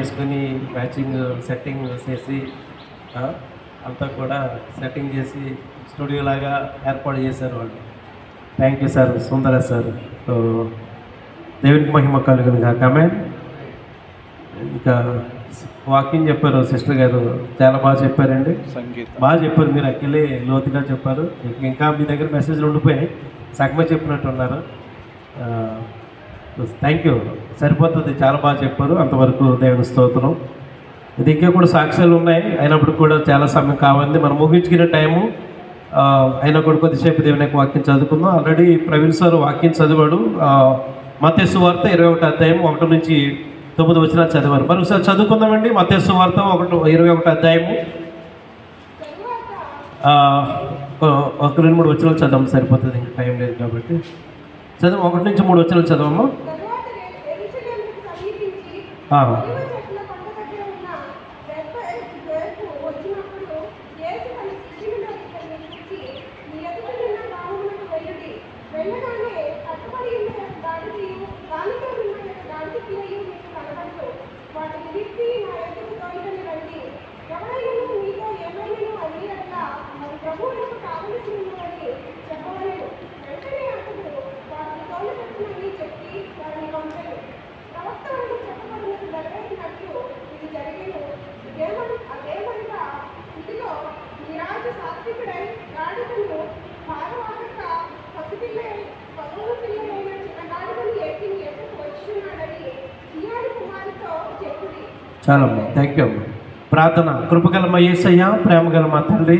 చేసుకుని matching setting చేసి అంతా కూడా సెట్టింగ్ చేసి స్టూడియో లాగా ఏర్పాటు చేశారు వాళ్ళు. Thank you sir, Sundara sir. దేవునికి మహిమ కలుగును గాక. ఆమేన్. ఇంకా వాకింగ్ చెప్పారు సిస్టర్ గారు, చాలా బాగా చెప్పారండి, బాగా చెప్పారు. మీరు అక్కలే లోతుగా చెప్పారు. ఇంకా మీ దగ్గర మెసేజ్లు ఉండిపోయినాయి, సగమే చెప్పినట్టు ఉన్నారు. థ్యాంక్ యూ, సరిపోతుంది, చాలా బాగా చెప్పారు. అంతవరకు దేవుని స్తోత్రం. ఇది ఇంకా కూడా సాక్ష్యాలు ఉన్నాయి, అయినప్పుడు కూడా చాలా సమయం కావాలి. మనం ముగించుకునే టైము అయినా కూడా కొద్దిసేపు దేవుని యొక్క వాక్యం చదువుకుందాం. ఆల్రెడీ ప్రవీణ్ సార్ వాక్యం చదివాడు. మత్తయి సువార్త 21వ అధ్యాయం 1 నుంచి 9 వచనాలు చదివారు. మరి ఒకసారి చదువుకుందామండి. మత్తయి సువార్త 21వ అధ్యాయము 1-3 వచనాలు చదవం, సరిపోతుంది, ఇంకా టైం లేదు కాబట్టి. చదువు 1 నుంచి 3 వచనాలు చదవమ్మా. చాలమ్మా, థ్యాంక్ యూ అమ్మా. ప్రార్థన. కృపగల మా యేసయ్య, ప్రేమగల మా తండ్రి,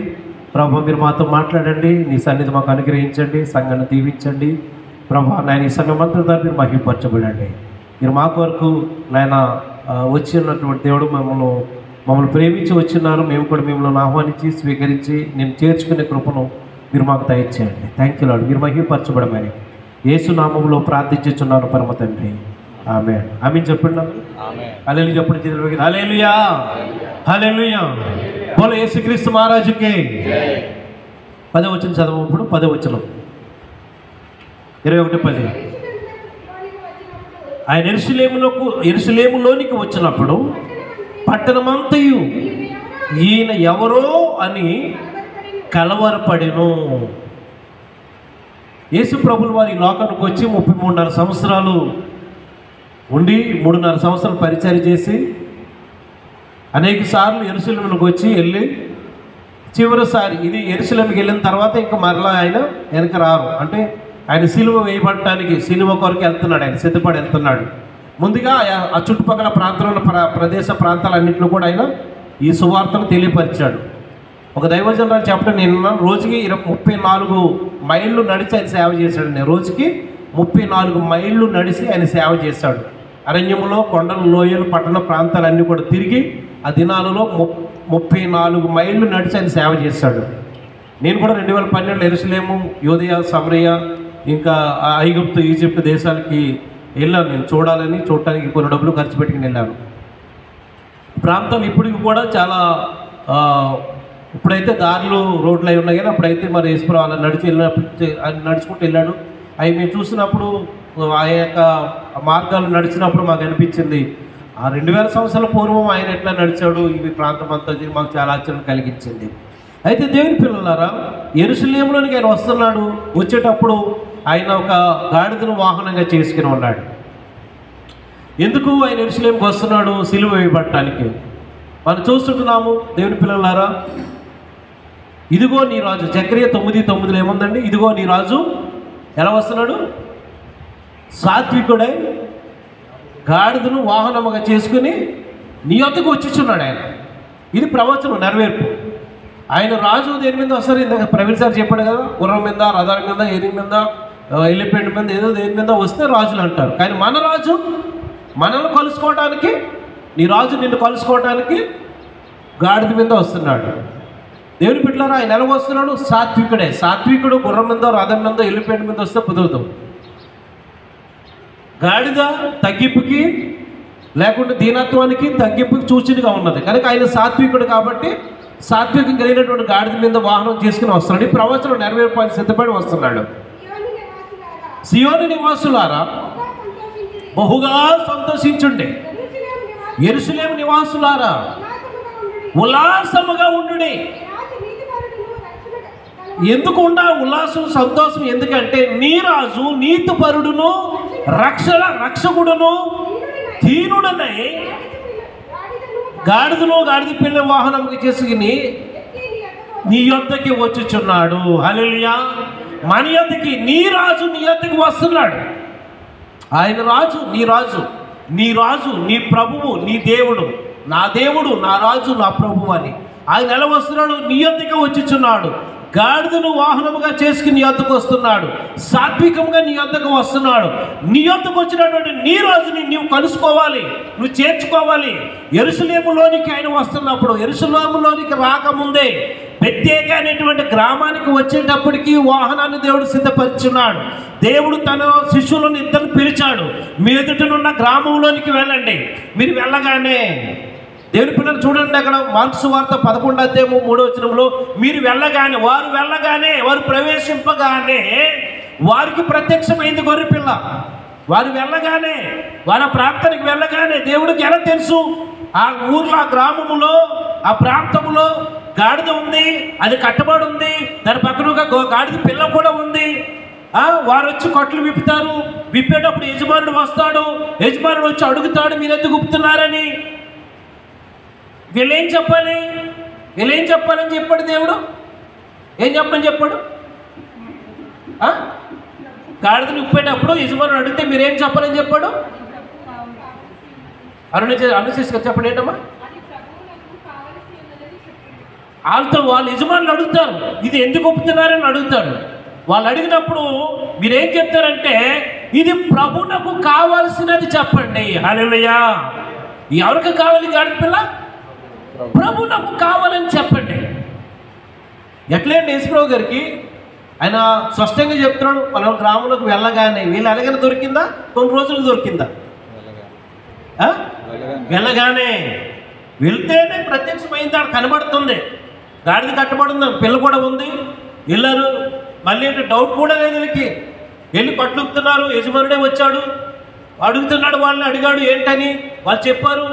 ప్రభు మీరు మాతో మాట్లాడండి, నీ సన్నిధి మాకు అనుగ్రహించండి, సంఘాన్ని దీవించండి. ప్రభు నాయన ఈ సంఘం అంతా ద్వారా మీరు మహిమపరచబడండి. మీరు మా కొరకు నాయన వచ్చినటువంటి దేవుడు మమ్మల్ని ప్రేమించి వచ్చినారు. మేము కూడా మిమ్మల్ని ఆహ్వానించి స్వీకరించి నేను చేర్చుకునే కృపను మీరు మాకు దయచేయండి. Thank you lord. మీరు మహిమపరచబడమని యేసు నామములో ప్రార్థించుచున్నాను పరమ తండ్రి. ఆమేన్. ఆమేన్ చెప్పండి. హల్లెలూయా చెప్పండి. హల్లెలూయా, హల్లెలూయా. బోలో యేసుక్రీస్తు మహారాజుకి. 10వ వచనం చదవం. ఇప్పుడు 10వ వచనం 21:10. ఆయన యెరూషలేములోనికి వచ్చినప్పుడు పట్టణమంతయు ఈయన ఎవరో అని కలవరపడెను. యేసు ప్రభులు వారి లోకానికి వచ్చి 33.5 సంవత్సరాలు ఉండి 3.5 సంవత్సరాలు పరిచర్య చేసి అనేక సార్లు యెరూషలేముకు వచ్చి వెళ్ళి చివరిసారి ఇది యెరూషలేముకి వెళ్ళిన తర్వాత ఇంకా మరలా ఆయన వెనక రారు. అంటే ఆయన సిలువ వేయబడటానికి సిలువ కొరకు వెళ్తున్నాడు, ఆయన సిద్ధపడి వెళ్తున్నాడు. ముందుగా ఆ చుట్టుపక్కల ప్రాంతంలో ప్రదేశ ప్రాంతాలన్నింటిలో కూడా ఆయన ఈ సువార్తను తెలియపరిచాడు. ఒక దైవజనురాలు చెప్పడం, నేను రోజుకి 34 మైళ్ళు నడిచి ఆయన సేవ చేశాడు. నేను రోజుకి 34 మైళ్ళు నడిచి ఆయన సేవ చేశాడు. అరణ్యములో, కొండలు, లోయలు, పట్టణ ప్రాంతాలన్నీ కూడా తిరిగి ఆ దినాలలో 34 మైళ్ళు నడిచి ఆయన సేవ చేశాడు. నేను కూడా 2012 యెరూషలేము, యూదయ, సమరయ, ఇంకా ఐగుప్తు, ఈజిప్ట్ దేశాలకి వెళ్ళాను. నేను చూడటానికి కొన్ని డబ్బులు ఖర్చు పెట్టుకుని వెళ్ళాను. ప్రాంతం ఇప్పటికి కూడా చాలా ఇప్పుడైతే దారిలో రోడ్లు అవి ఉన్నాయి, కానీ అప్పుడైతే మరి యేసుప్రభు అలా నడుచుకుంటూ వెళ్ళాడు. అవి మేము చూసినప్పుడు ఆ యొక్క మార్గాలు నడిచినప్పుడు మాకు అనిపించింది, ఆ 2000 సంవత్సరాల పూర్వం ఆయన ఎట్లా నడిచాడు, ఇవి ప్రాంతం అంతా మాకు చాలా ఆశ్చర్యం కలిగించింది. అయితే దేవుని పిల్లలారా, యెరూషలేములోనికి ఆయన వస్తున్నాడు. వచ్చేటప్పుడు ఆయన ఒక గాడిదను వాహనంగా చేసుకుని ఉన్నాడు. ఎందుకు ఆయన యెరూషలేముకి వస్తున్నాడు? సిలువ వేయబడటానికి. మనం చూస్తుంటున్నాము దేవుని పిల్లలారా, ఇదిగో నీ రాజు. జకరియా 9:9 ఏముందండి? ఇదిగో నీ రాజు ఎలా వస్తున్నాడు? సాత్వికుడై గాడిదను వాహనముగా చేసుకుని నీ వద్దకు వచ్చుచున్నాడు ఆయన. ఇది ప్రవచనం నెరవేర్పు. ఆయన రాజు దేని మీద వస్తారు? ఇందాక ప్రవీణ్ సార్ చెప్పాడు కదా, గుర్రం మీద, రథాల మీద, ఏనుగు మీద, ఎలిఫెంట్ మీద, ఏదో దేని మీద వస్తే రాజులు అంటారు. కానీ మన రాజు మనల్ని కలుసుకోవడానికి, నీ రాజు నిన్ను కలుసుకోవడానికి గాడిద మీద వస్తున్నాడు. దేవుని బిడ్డలారా, ఆయన ఎలా వస్తున్నాడు? సాత్వికుడే. సాత్వికుడు గుర్రం మీద, రథం మీద, ఎలిఫెంట్ మీద వస్తే కుదరదు. గాడిద తగ్గింపుకి లేకుంటే దీనత్వానికి తగ్గింపుకి సూచనగా ఉన్నది. కనుక ఆయన సాత్వికుడు కాబట్టి సాత్వికం కలిగినటువంటి గాడిద మీద వాహనం చేసుకుని వస్తున్నాడు. ఈ ప్రవచనం నెరవేర్పాన్ని సిద్ధపడి వస్తున్నాడు. సియోను నివాసులారా బహుగా సంతోషించుండే, యెరూషలేము నివాసులారా ఉల్లాసముగా ఉండుడి. ఎందుకు ఉండాలి ఉల్లాసం సంతోషం? ఎందుకంటే నీ రాజు నీతిపరుడును రక్షకుడును దీనుడనై గాడిదను గాడిద పిల్ల వాహనముకి చేసుకుని నీ యొద్దకి వచ్చుచున్నాడు. హల్లెలూయా. మన యొద్దకి నీ రాజు నీ యొద్దకి వస్తున్నాడు. ఆయన రాజు, నీ రాజు, నీ రాజు, నీ ప్రభువు, నీ దేవుడు, నా దేవుడు, నా రాజు, నా ప్రభువు అని ఆయన ఎలా వస్తున్నాడు? నీ యొద్దకి వచ్చుచున్నాడు. గాడిదను వాహనముగా చేసుకుని నీ యొద్దకు వస్తున్నాడు. సాత్వికంగా నీ యొద్దకు వస్తున్నాడు. నీ యొద్దకు వచ్చినటువంటి నీ రాజుని నీవు కలుసుకోవాలి, నువ్వు చేర్చుకోవాలి. యెరూషలేములోనికి ఆయన వస్తున్నప్పుడు, యెరూషలేములోనికి రాకముందే బెత్లెహేము అనేటువంటి గ్రామానికి వచ్చేటప్పటికి వాహనాన్ని దేవుడు సిద్ధపరిచున్నాడు. దేవుడు తన శిష్యులను ఇద్దరు పిలిచాడు. మీ ఎదుటనున్న గ్రామంలోనికి వెళ్ళండి. మీరు వెళ్ళగానే దేవుని పిల్లలు చూడండి, అక్కడ మార్కు సువార్త 11వ అధ్యాయము 3వ వచనంలో మీరు వెళ్ళగానే, వారు ప్రవేశింపగానే వారికి ప్రత్యక్షమైంది గొర్రె పిల్ల. వారు వెళ్ళగానే, వారి ప్రాంతానికి వెళ్ళగానే దేవుడికి ఎలా తెలుసు? ఆ ఊర్లో, ఆ గ్రామములో, ఆ ప్రాంతంలో గాడిద ఉంది, అది కట్టబడి ఉంది, దాని పక్కన గాడిద పిల్ల కూడా ఉంది. వారు వచ్చి కొట్లు విప్పుతారు. విప్పేటప్పుడు యజమానుడు వస్తాడు. యజమానుడు వచ్చి అడుగుతాడు, మీరు ఎందుకు గుప్పుతున్నారని. వీళ్ళేం చెప్పాలి? వీళ్ళేం చెప్పాలని చెప్పాడు దేవుడు? ఏం చెప్పని చెప్పాడు? గాడిదని ఉప్పేటప్పుడు యజమానుడు అడిగితే మీరేం చెప్పాలని చెప్పాడు? అనుశేష్ చెప్పండి ఏంటమ్మా? వాళ్ళు యజమానులు అడుగుతారు, ఇది ఎందుకు ఒప్పుతున్నారని అడుగుతాడు. వాళ్ళు అడిగినప్పుడు మీరేం చెప్తారంటే, ఇది ప్రభువునకు కావాల్సినది చెప్పండి. హల్లెలూయా. ఎవరికి కావాలి గాడిద పిల్ల? ప్రభువునకు కావాలని చెప్పండి. ఎట్లండి యేసుప్రభు గారికి ఆయన స్పష్టంగా చెప్తున్నాడు. మన గ్రామంలోకి వెళ్ళగానే, వీళ్ళు అనగానే దొరికిందా? కొన్ని రోజులు దొరికిందా? వెళ్ళగానే వెళ్తేనే ప్రత్యక్షమైంది, ఆడ కనబడుతుంది. గాడిద కట్టబడింది, పిల్ల కూడా ఉంది. వెళ్ళారు. మళ్ళీ డౌట్ కూడా లేదు వీళ్ళకి. వెళ్ళి పట్టుకుతున్నారు. యజమానుడే వచ్చాడు, అడుగుతున్నాడు. వాళ్ళని అడిగాడు ఏంటని. వాళ్ళు చెప్పారు,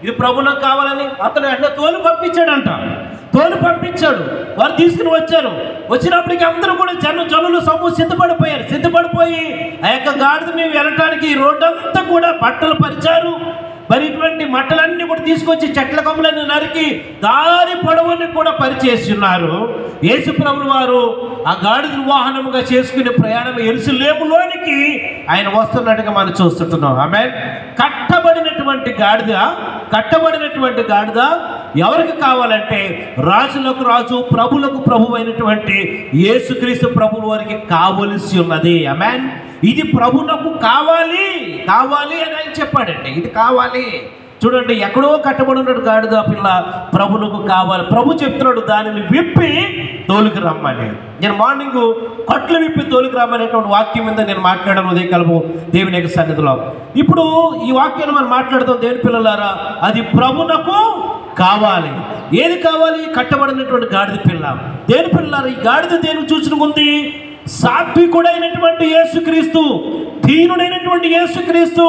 ఇది ప్రభువునకు కావాలని. అతను వెంటనే తోలు పంపించాడంట. తోలు పంపించాడు. వారు తీసుకుని వచ్చారు. వచ్చినప్పటికీ అందరూ కూడా జనులు సమూహం సిద్ధపడిపోయారు. సిద్ధపడిపోయి ఆ యొక్క గాడిదని వెళ్ళటానికి రోడ్డు అంతా కూడా బట్టలు పరిచారు. మరి ఇటువంటి మట్టలన్నీ కూడా తీసుకొచ్చి చెట్ల కొమ్మలన్నీ నరికి దారి పొడవుని కూడా పరిచేసి ఉన్నారు. యేసు ప్రభువు వారు ఆ గాడిద వాహనముగా చేసుకునే ప్రయాణం యెరూషలేములోనికి ఆయన వస్తున్నట్టుగా మనం చూస్తుంటున్నాం. ఆమేన్. కట్టబడినటువంటి గాడిద ఎవరికి కావాలంటే రాజులకు రాజు, ప్రభులకు ప్రభు అయినటువంటి యేసుక్రీస్తు ప్రభువు వారికి కావలసి ఉన్నది. ఆమేన్. ఇది ప్రభువునకు కావాలి అని ఆయన చెప్పాడండి. ఇది కావాలి. చూడండి, ఎక్కడో కట్టబడి ఉన్నాడు గాడిద పిల్ల, ప్రభువునకు కావాలి. ప్రభు చెప్తున్నాడు, దానిని విప్పి తోలుకు రమ్మని. నేను మార్నింగ్ కట్లు విప్పి తోలుకు రమ్మనేటువంటి వాక్యం మీద నేను మాట్లాడడం ఉదయకాలము దేవుని యొక్క సన్నిధిలో. ఇప్పుడు ఈ వాక్యాన్ని మనం మాట్లాడుతాం. దేవుని పిల్లలారా, అది ప్రభువునకు కావాలి. ఏది కావాలి? కట్టబడినటువంటి గాడిద పిల్ల. దేవుని పిల్లలారా, ఈ గాడిద దేనికి చూసుకుంది? సాత్వికుడైనటువంటి యేసుక్రీస్తు, దీనుడైనటువంటి యేసుక్రీస్తు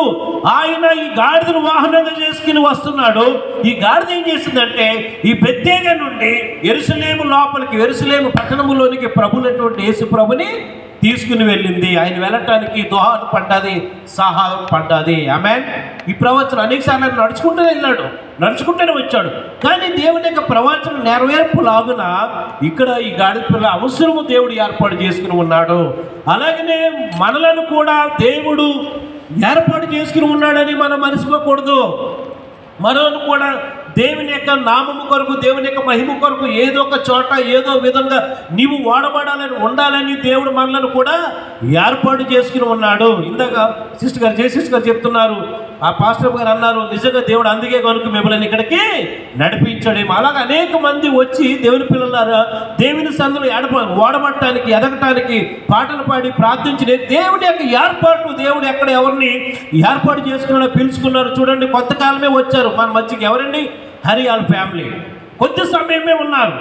ఆయన ఈ గాడిదను వాహనంగా చేసుకుని వస్తున్నాడు. ఈ గాడిద ఏం చేసిందంటే, ఈ బెత్లెహేము నుండి యెరూషలేము లోపలికి, యెరూషలేము పట్టణములోనికి ప్రభునటువంటి యేసు ప్రభుని తీసుకుని వెళ్ళింది. ఆయన వెళ్ళటానికి దోహదం పడ్డది, సహాయం పడ్డది. ఆమేన్. ఈ ప్రవచనం అనేకసార్లు నడుచుకుంటూనే వెళ్ళాడు, నడుచుకుంటూనే వచ్చాడు. కానీ దేవుని యొక్క ప్రవచనం నెరవేర్పులాగున ఇక్కడ ఈ గాడిద పిల్ల అవసరము దేవుడు ఏర్పాటు చేసుకుని ఉన్నాడు. అలాగనే మనలను కూడా దేవుడు ఏర్పాటు చేసుకుని ఉన్నాడని మనం మర్చిపోకూడదు. మనల్ని కూడా దేవుని యొక్క నామము కొరకు, దేవుని యొక్క మహిమ కొరకు ఏదో ఒక చోట ఏదో విధంగా నీవు వాడబడాలని ఉండాలని దేవుడు మనలను కూడా ఏర్పాటు చేసుకుని ఉన్నాడు. ఇందాక సిస్టర్ గారు చెప్తున్నారు, ఆ పాస్టర్ గారు అన్నారు, నిజంగా దేవుడు అందుకే కనుక మిమ్మల్ని ఇక్కడికి నడిపించాడేమో. అలాగే అనేక మంది వచ్చి దేవుని పిల్లలారా దేవుని సందులో ఓడబట్టడానికి, ఎదగటానికి పాటలు పాడి ప్రార్థించిన దేవుని యొక్క ఏర్పాటు, దేవుడు ఎక్కడ ఎవరిని ఏర్పాటు చేసుకున్నాడో పిలుచుకున్నారు. చూడండి, కొంతకాలమే వచ్చారు మన మధ్యకి. ఎవరండి? హరియాల్ ఫ్యామిలీ. కొద్ది సమయమే ఉన్నారు.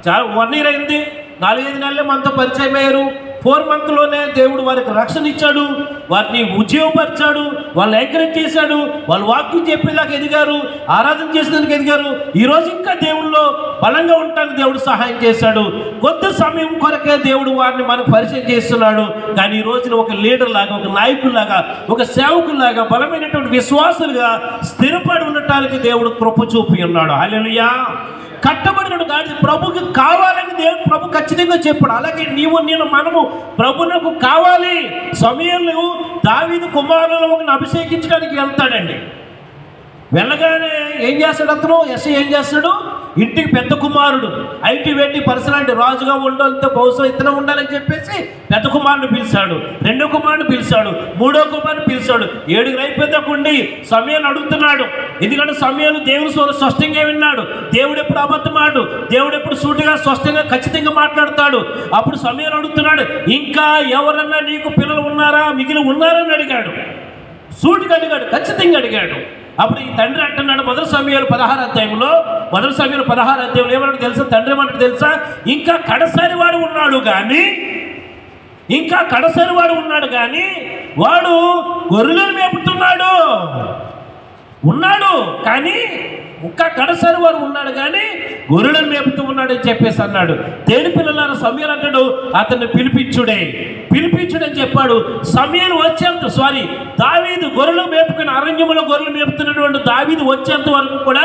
చాలా 1 year అయింది. 4-5 నెలలే మనతో పరిచయం అయ్యారు. 4 మంత్లోనే దేవుడు వారికి రక్షణ ఇచ్చాడు, వారిని ఉద్యోగపరిచాడు, వాళ్ళని ఎంకరేజ్ చేశాడు, వాళ్ళు వాక్యం చెప్పేలాగా ఎదిగారు, ఆరాధన చేసేందుకు ఎదిగారు. ఈరోజు ఇంకా దేవుడిలో బలంగా ఉండటానికి దేవుడు సహాయం చేశాడు. కొద్ది సమయం కొరకే దేవుడు వారిని మనకు పరిచయం చేస్తున్నాడు. కానీ ఈ రోజున ఒక లీడర్ లాగా, ఒక నాయకుల్లాగా, ఒక సేవకుల్లాగా, బలమైనటువంటి విశ్వాసులుగా స్థిరపడి ఉండటానికి దేవుడు కృప చూపి ఉన్నాడు. హల్లెలూయా. కట్టబడిన గాడిద ప్రభుకి కావాలని దేవుడు ప్రభు ఖచ్చితంగా చెప్పాడు. అలాగే నీవు నేను మనము ప్రభునకు కావాలి. సమయంలో దావీదు కుమారులను ఒకరిని అభిషేకించడానికి వెళ్తాడండి. వెళ్ళగానే ఏం చేస్తాడు అతను? ఎస్ఐ ఏం చేస్తాడు? ఇంటికి పెద్ద కుమారుడు, ఐటీ వేటి పర్సనాలిటీ, రాజుగా ఉండాలంటే బహుశా ఇతనే ఉండాలని చెప్పేసి పెద్ద కుమారుని పిలిచాడు, రెండో కుమారుని పిలిచాడు, మూడో కుమారుని పిలిచాడు. 7 అయిపోయిందకుండి సమయాన్ని అడుగుతున్నాడు. ఎందుకంటే సమయాలు దేవుని స్వరం స్పష్టంగా విన్నాడు. దేవుడు ఎప్పుడు అబద్ధమాడు, దేవుడు ఎప్పుడు సూటిగా స్పష్టంగా ఖచ్చితంగా మాట్లాడతాడు. అప్పుడు సమయాలు అడుగుతున్నాడు, ఇంకా ఎవరన్నా నీకు పిల్లలు ఉన్నారా, మిగిలి ఉన్నారని అడిగాడు. సూటిగా అడిగాడు, ఖచ్చితంగా అడిగాడు. అప్పుడు ఈ తండ్రి అంటున్నాడు, మొదటి సమయాలు 16 అధ్యాయంలో ఏమన్నాడు తెలుసా? తండ్రి ఏమన్నాడు తెలుసా? ఇంకా కడసారి వాడు ఉన్నాడు కానీ వాడు గొర్రెలను మేపుతున్నాడు కానీ ఇంకా కడసారి వాడు ఉన్నాడు కానీ గొర్రెలను మేపుతూ ఉన్నాడని చెప్పేసి అన్నాడు. తేని పిల్లల సమయాలు అంటాడు, అతన్ని పిలిపించుడని చెప్పాడు. సమయాలు దావీదు గొర్రెలు మేపుకుని అరణ్యంలో గొర్రెలు మేపుతున్నటువంటి దావీదు వచ్చేంత వరకు కూడా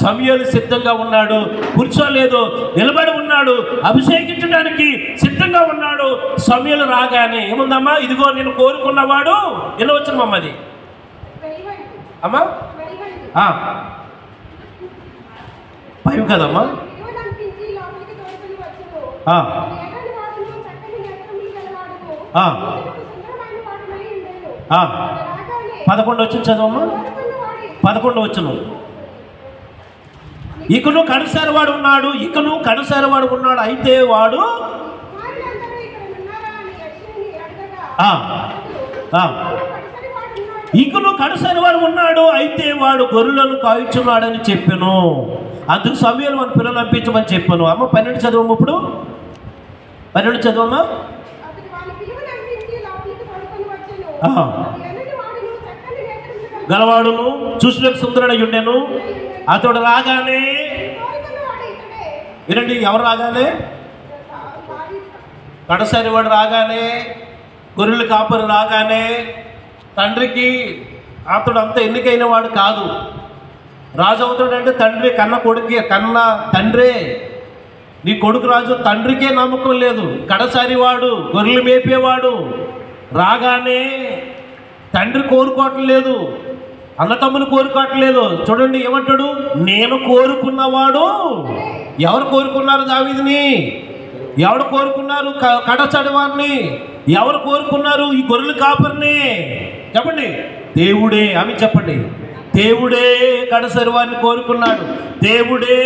సమయాలు సిద్ధంగా ఉన్నాడు, కూర్చోలేదు, నిలబడి ఉన్నాడు, అభిషేకించడానికి సిద్ధంగా ఉన్నాడు. సమయాలు రాగానే ఏముందమ్మా, ఇదిగో నేను కోరుకున్నవాడు ఎలా వచ్చినమ్మా అది అమ్మా 5 కదమ్మా. ఆ 11 వచ్చిన చదవమ్మా. 11 వచ్చును. ఇకను కడసారివాడు ఉన్నాడు అయితే వాడు ఇకను కడసారివాడు ఉన్నాడు అయితే వాడు గొర్రెలను కాయిచున్నాడని చెప్పాను. అందుకు సమయాలు మన పిల్లలు పంపించమని చెప్పాను. అమ్మ 12 చదవమ్మ. ఇప్పుడు 12 చదవమ్మా. గలవాడును చూసినకు సుందరుడై ఉండెను. అతడు రాగానే వినండి, ఎవరు రాగానే? కడసారి వాడు రాగానే, గొర్రెల కాపరి రాగానే, తండ్రికి అతడు అంత ఎన్నికైన వాడు కాదు. రాజు అవుతాడంటే తండ్రి కన్న తండ్రే. నీ కొడుకు రాజు, తండ్రికే నమ్మకం లేదు. కడసారి వాడు, గొర్రెలు మేపేవాడు రాగానే తండ్రి కోరుకోవట్లేదు, అన్నతమ్ములు కోరుకోవట్లేదు. చూడండి ఏమంటాడు, నేను కోరుకున్నవాడు. ఎవరు కోరుకున్నారు దావీదుని? ఎవరు కోరుకున్నారు కడసారి వారిని? ఎవరు కోరుకున్నారు ఈ గొర్రెల కాపరిని? చెప్పండి. దేవుడే. అవి చెప్పండి. దేవుడే కడసారి వారిని కోరుకున్నాడు. దేవుడే